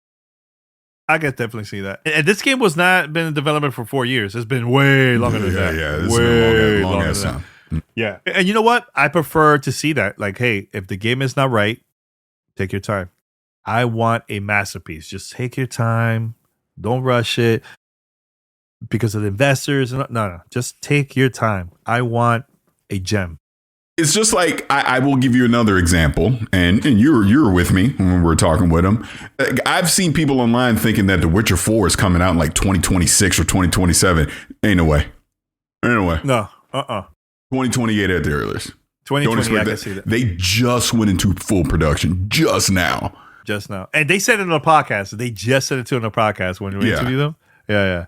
I can definitely see that. And this game was not been in development for 4 years. It's been way longer than that. Yeah, this way long ass time. Yeah. And you know what? I prefer to see that. Like, hey, if the game is not right, take your time. I want a masterpiece. Just take your time. Don't rush it because of the investors. No. Just take your time. I want a gem. It's just like I will give you another example, and you were with me when we were talking with him. I've seen people online thinking that The Witcher 4 is coming out in like 2026 or 2027. Ain't no way. No. 2028 at the earliest. 2020, I can see that. They just went into full production just now. And they said it on a podcast. They just said it to on a podcast when we interviewed them. Yeah.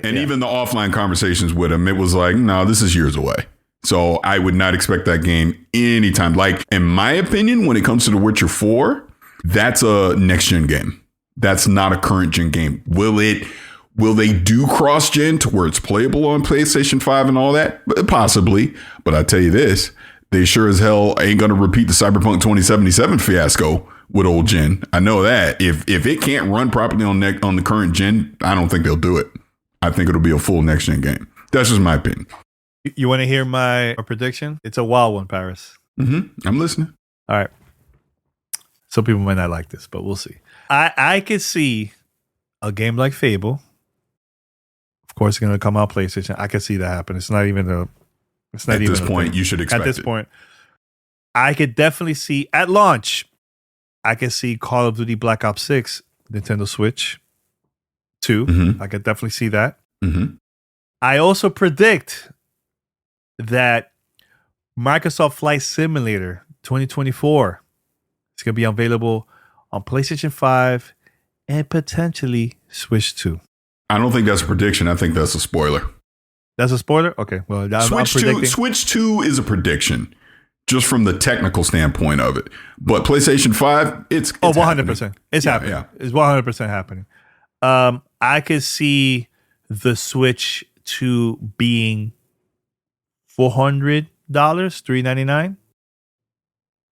Even the offline conversations with them, it was like, no, this is years away. So I would not expect that game anytime. Like, in my opinion, when it comes to The Witcher 4, that's a next-gen game. That's not a current-gen game. Will they do cross-gen to where it's playable on PlayStation 5 and all that? Possibly. But I tell you this, they sure as hell ain't going to repeat the Cyberpunk 2077 fiasco with old gen. I know that. If it can't run properly on the current gen, I don't think they'll do it. I think it'll be a full next-gen game. That's just my opinion. You want to hear my prediction? It's a wild one, Parris. Mm-hmm. I'm listening. All right. Some people might not like this, but we'll see. I could see a game like Fable. Of course, it's going to come out PlayStation. I could see that happen. It's not even a. It's not at even this point. You should expect at this it. point. I could definitely see at launch. I could see Call of Duty Black Ops 6, Nintendo Switch 2. Mm-hmm. I could definitely see that. Mm-hmm. I also predict that Microsoft Flight Simulator 2024 is going to be available on PlayStation 5 and potentially Switch 2. I don't think that's a prediction. I think that's a spoiler. That's a spoiler? Okay. Well, I'm predicting. Switch 2 is a prediction just from the technical standpoint of it. But PlayStation 5, it's 100%. happening. It's happening. Yeah. It's 100% happening. I could see the Switch 2 being $400, $399.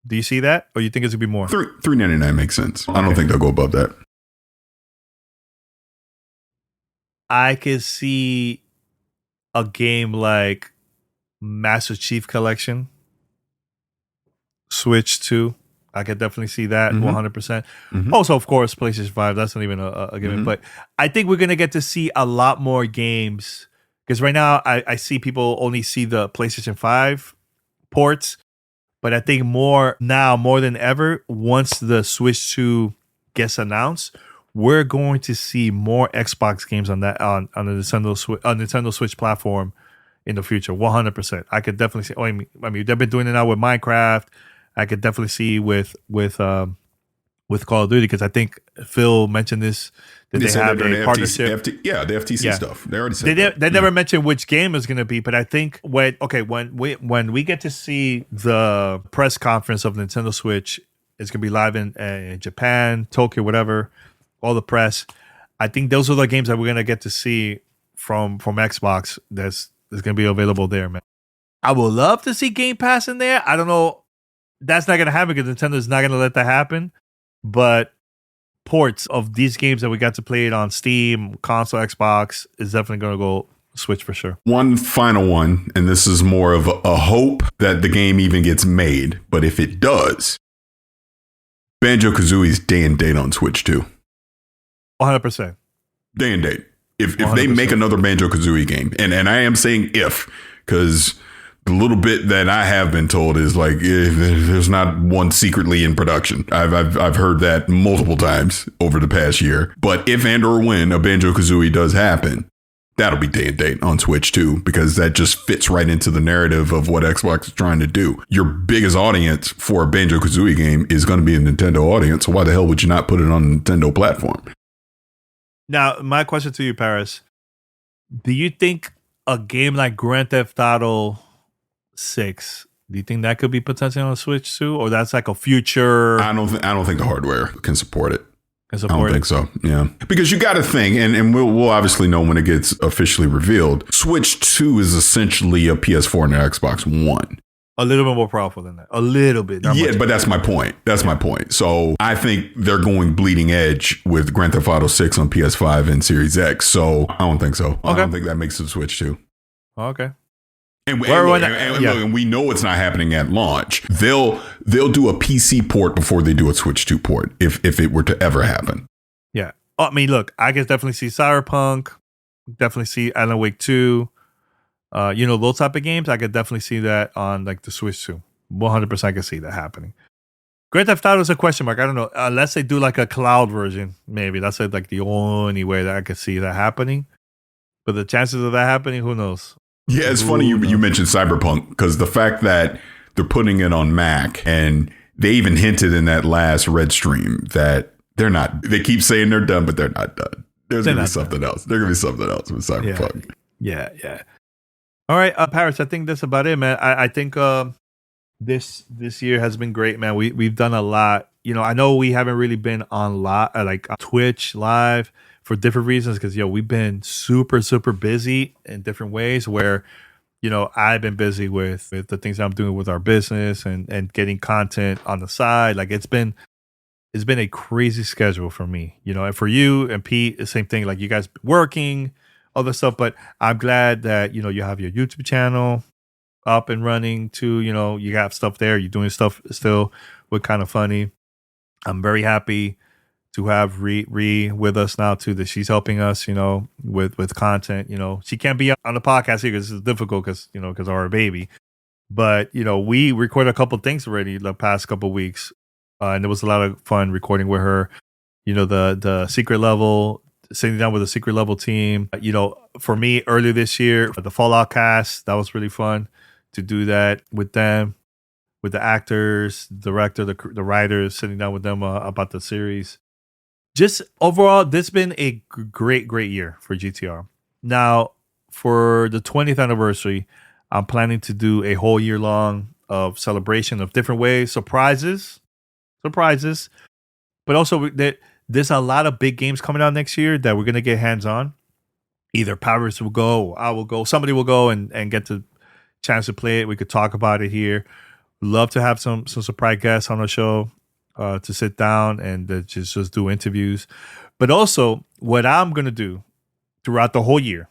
Do you see that? Or you think it's going to be more? $399 makes sense. Okay. I don't think they'll go above that. I could see a game like Master Chief Collection, Switch 2. I could definitely see that 100%. Mm-hmm. Also, of course, PlayStation 5. That's not even a given. Mm-hmm. But I think we're going to get to see a lot more games. Because right now, I see people only see the PlayStation 5 ports. But I think more than ever, once the Switch 2 gets announced, we're going to see more Xbox games on the Nintendo Switch platform in the future. 100%. I could definitely see. I mean, they've been doing it now with Minecraft. I could definitely see with Call of Duty, because I think Phil mentioned this that they have a partnership. The FTC stuff. They already said they never mentioned which game is going to be, but I think when we get to see the press conference of Nintendo Switch, it's going to be live in Japan, Tokyo, whatever, all the press. I think those are the games that we're going to get to see from Xbox that's going to be available there, man. I would love to see Game Pass in there. I don't know. That's not going to happen because Nintendo's not going to let that happen. But ports of these games that we got to play it on Steam, console, Xbox is definitely going to go Switch for sure. One final one, and this is more of a hope that the game even gets made. But if it does, Banjo-Kazooie's day and date on Switch too. 100%. Day and date. If they make another Banjo-Kazooie game, and I am saying if, because the little bit that I have been told is like, there's not one secretly in production. I've heard that multiple times over the past year. But if and or when a Banjo-Kazooie does happen, that'll be day and date on Switch too, because that just fits right into the narrative of what Xbox is trying to do. Your biggest audience for a Banjo-Kazooie game is going to be a Nintendo audience. So why the hell would you not put it on a Nintendo platform? Now, my question to you, Parris, do you think a game like Grand Theft Auto 6, do you think that could be potentially on Switch too, or that's like a future? I don't think the hardware can support it. I don't think so. Yeah, because you got to think, and we'll obviously know when it gets officially revealed. Switch 2 is essentially a PS4 and an Xbox One. A little bit more powerful than that. A little bit. Yeah, but that's my point. My point. So I think they're going bleeding edge with Grand Theft Auto 6 on PS5 and Series X. So I don't think so. Okay. I don't think that makes it Switch 2. Okay. And we know it's not happening at launch. They'll do a PC port before they do a Switch 2 port if it were to ever happen. Yeah. I mean, look, I can definitely see Cyberpunk, definitely see Alan Wake 2. Those type of games, I could definitely see that on like the Switch 2. 100% I can see that happening. Grand Theft Auto is a question mark. I don't know. Unless they do like a cloud version, maybe. That's like the only way that I could see that happening. But the chances of that happening, who knows? Yeah, it's funny you mentioned Cyberpunk, because the fact that they're putting it on Mac, and they even hinted in that last Red stream that they're not. They keep saying they're done, but they're not done. There's going to be something else. There's going to be something else with Cyberpunk. Yeah. All right, Paris. I think that's about it, man. I think this year has been great, man. We've done a lot. You know, I know we haven't really been on like Twitch live for different reasons because we've been super busy in different ways. Where I've been busy with the things I'm doing with our business and getting content on the side. Like it's been a crazy schedule for me, and for you and Pete, the same thing. Like you guys working, all this stuff. But I'm glad that you have your YouTube channel up and running too. You got stuff there. You're doing stuff still with Kind of Funny. I'm very happy to have Ree with us now too. That she's helping us, with content. She can't be on the podcast here because it's difficult because of our baby. But we recorded a couple of things already the past couple of weeks, and it was a lot of fun recording with her. The secret level, sitting down with the secret level team. For me earlier this year, the Fallout cast, that was really fun to do that with them, with the actors, director, the writers, sitting down with them about the series. Just overall, this has been a great year for GTR. Now, for the 20th anniversary, I'm planning to do a whole year long of celebration of different ways, surprises, but also there's a lot of big games coming out next year that we're going to get hands on. Either Parris will go, I will go, somebody will go and get the chance to play it. We could talk about it here. Love to have some surprise guests on the show to sit down and just do interviews. But also, what I'm going to do throughout the whole year,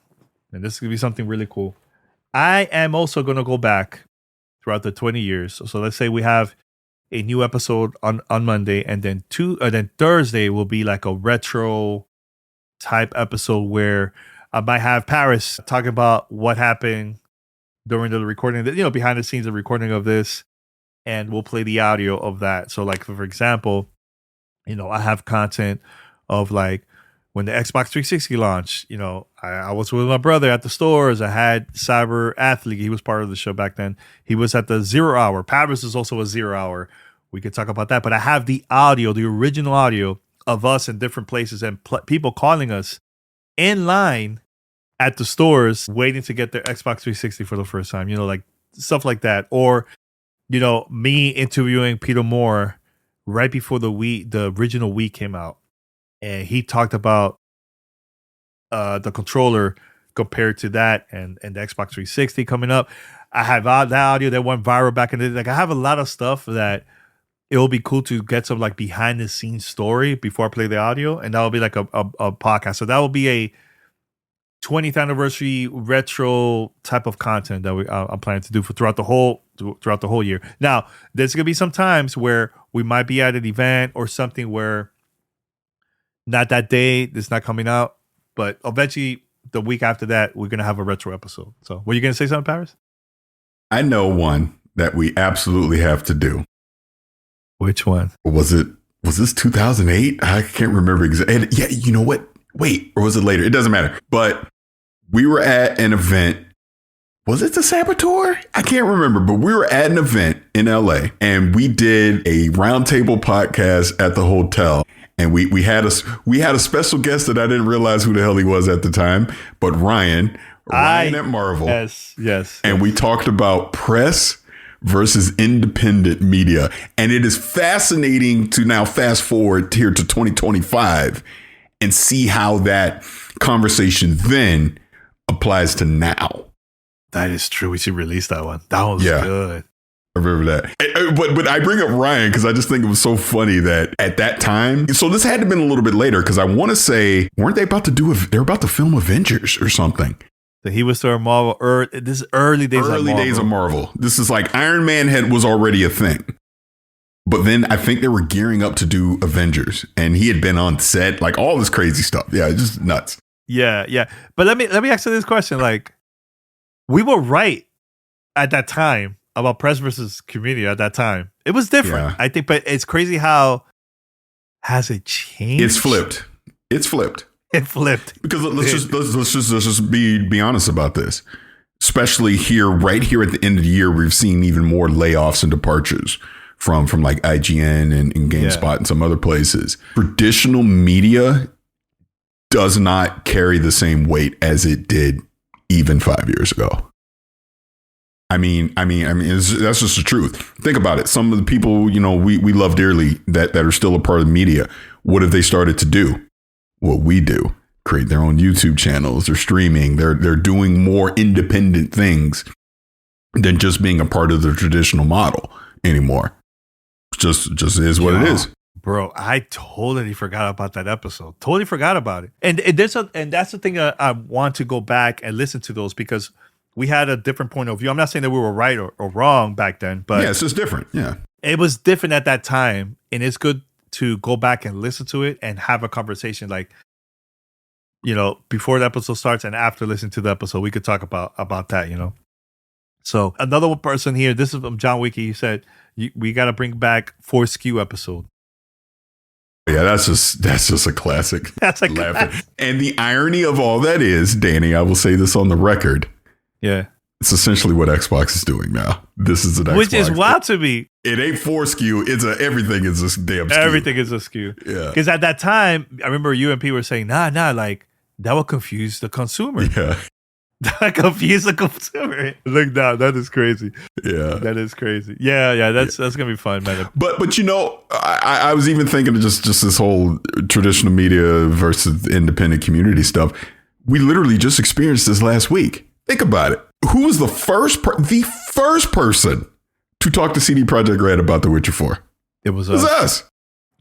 and this is going to be something really cool, I am also going to go back throughout the 20 years. So let's say we have a new episode on Monday, and then Thursday will be like a retro type episode where I might have Parris talk about what happened during the recording, behind the scenes of recording of this, and we'll play the audio of that. So like, for example, I have content of like when the Xbox 360 launched, I was with my brother at the stores. I had Cyber Athlete. He was part of the show back then. He was at the 0 hour. Parris is also a 0 hour. We could talk about that. But I have the audio, the original audio of us in different places and people calling us in line at the stores waiting to get their Xbox 360 for the first time, like stuff like that. Or, me interviewing Peter Moore right before the original Wii came out. And he talked about the controller compared to that and the Xbox 360 coming up. I have the audio that went viral back in the day. Like I have a lot of stuff that it will be cool to get some like behind the scenes story before I play the audio. And that will be like a podcast. So that will be a 20th anniversary retro type of content that I'm planning to do throughout the whole year. Now, there's gonna be some times where we might be at an event or something where not that day, it's not coming out, but eventually the week after that, we're gonna have a retro episode. So, were you gonna say something, Parris? I know one that we absolutely have to do. Which one? Was this 2008? I can't remember exactly. Yeah, you know what? Wait, or was it later? It doesn't matter. But we were at an event. Was it the Saboteur? I can't remember, but we were at an event in LA and we did a roundtable podcast at the hotel. And we had a special guest that I didn't realize who the hell he was at the time, but Ryan at Marvel. Yes. And we talked about press versus independent media. And it is fascinating to now fast forward here to 2025 and see how that conversation then applies to now. That is true. We should release that one. That one was good. I remember that. But I bring up Ryan because I just think it was so funny that at that time. So this had to have been a little bit later because I want to say, weren't they about to they're about to film Avengers or something? That he was to Marvel. This is early days of Marvel. This is like Iron Man was already a thing. But then I think they were gearing up to do Avengers and he had been on set, like all this crazy stuff. Yeah, just nuts. Yeah. But let me ask you this question. Like, we were right at that time about press versus community at that time. It was different, I think, but it's crazy how has it changed? It's flipped. It flipped. Because let's just be honest about this. Especially right here at the end of the year, we've seen even more layoffs and departures from like IGN and GameSpot and some other places. Traditional media does not carry the same weight as it did even 5 years ago. I mean, that's just the truth. Think about it. Some of the people, we love dearly that are still a part of the media. What have they started to do? What we do, create their own YouTube channels. They're streaming. They're doing more independent things than just being a part of the traditional model anymore. Just is what it is. Bro, I totally forgot about that episode. Totally forgot about it. And that's the thing I want to go back and listen to those, because we had a different point of view. I'm not saying that we were right or wrong back then, but it's just different. Yeah, it was different at that time, and it's good to go back and listen to it and have a conversation, like, before the episode starts and after listening to the episode, we could talk about that. So another one person here, this is from John Wiki. He said we got to bring back 4 SKU episode. Yeah, that's just a classic. That's a classic. And the irony of all that is, Danny, I will say this on the record. Yeah. It's essentially what Xbox is doing now. This is an Xbox. Which is wild to me. It ain't 4 SKU. Everything is a damn SKU. Everything is a SKU. Yeah. Because at that time, I remember you and P were saying, nah, like, that will confuse the consumer. Yeah. That confuse the consumer. Look, now that is crazy. Yeah. That is crazy. Yeah. That's going to be fun, man. But I was even thinking of just this whole traditional media versus independent community stuff. We literally just experienced this last week. Think about it. Who was the first person to talk to CD Projekt Red about The Witcher 4? It was us.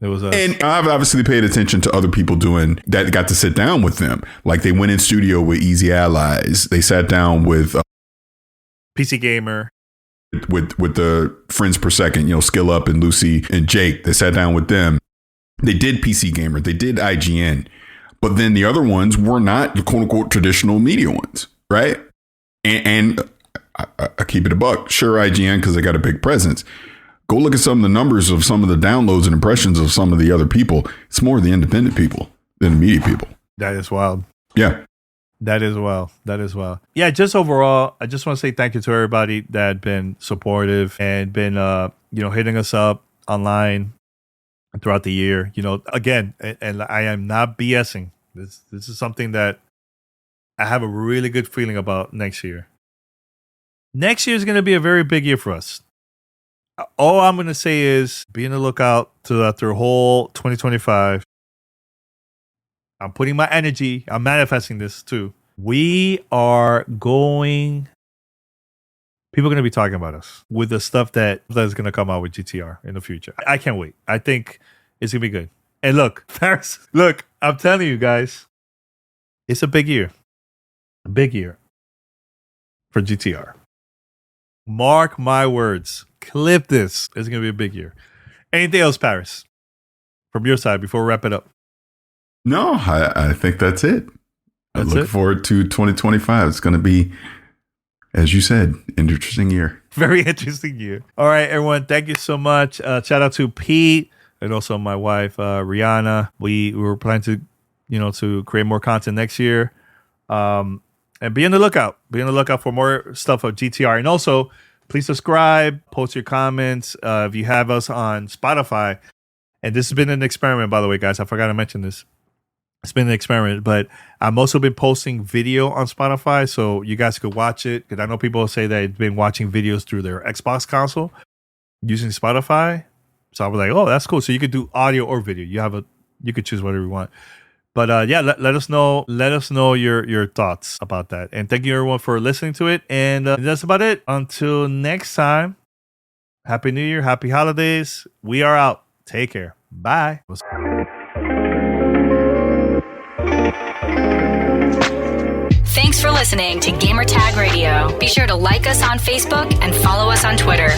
It was us. And I've obviously paid attention to other people doing that, got to sit down with them. Like they went in studio with Easy Allies. They sat down with PC Gamer. With the Friends Per Second, Skill Up and Lucy and Jake. They sat down with them. They did PC Gamer. They did IGN. But then the other ones were not the quote unquote traditional media ones, right? And I keep it a buck. Sure, IGN, because they got a big presence. Go look at some of the numbers of some of the downloads and impressions of some of the other people. It's more the independent people than the media people. That is wild. Yeah. That is wild. Yeah, just overall, I just want to say thank you to everybody that had been supportive and been, hitting us up online throughout the year. Again, and I am not BSing. This is something that I have a really good feeling about next year. Next year is going to be a very big year for us. All I'm going to say is be on the lookout throughout the whole 2025. I'm putting my energy. I'm manifesting this too. People are going to be talking about us with the stuff that is going to come out with GTR in the future. I can't wait. I think it's going to be good. And look, Parris, I'm telling you guys, it's a big year. A big year for GTR. Mark my words. Clip this. It's going to be a big year. Anything else, Parris, from your side before we wrap it up? No, I think that's it. I look forward to 2025. It's going to be, as you said, an interesting year. Very interesting year. All right, everyone. Thank you so much. Shout out to Pete and also my wife, Rihanna. We were planning to create more content next year. And be on the lookout. Be on the lookout for more stuff of GTR. And also, please subscribe, post your comments. If you have us on Spotify, and this has been an experiment, by the way, guys. I forgot to mention this. It's been an experiment, but I'm also been posting video on Spotify, so you guys could watch it. Because I know people say they've been watching videos through their Xbox console using Spotify. So I was like, oh, that's cool. So you could do audio or video. You could choose whatever you want. But let us know. Let us know your thoughts about that. And thank you everyone for listening to it. And that's about it. Until next time, Happy New Year, Happy Holidays. We are out. Take care. Bye. Thanks for listening to Gamertag Radio. Be sure to like us on Facebook and follow us on Twitter.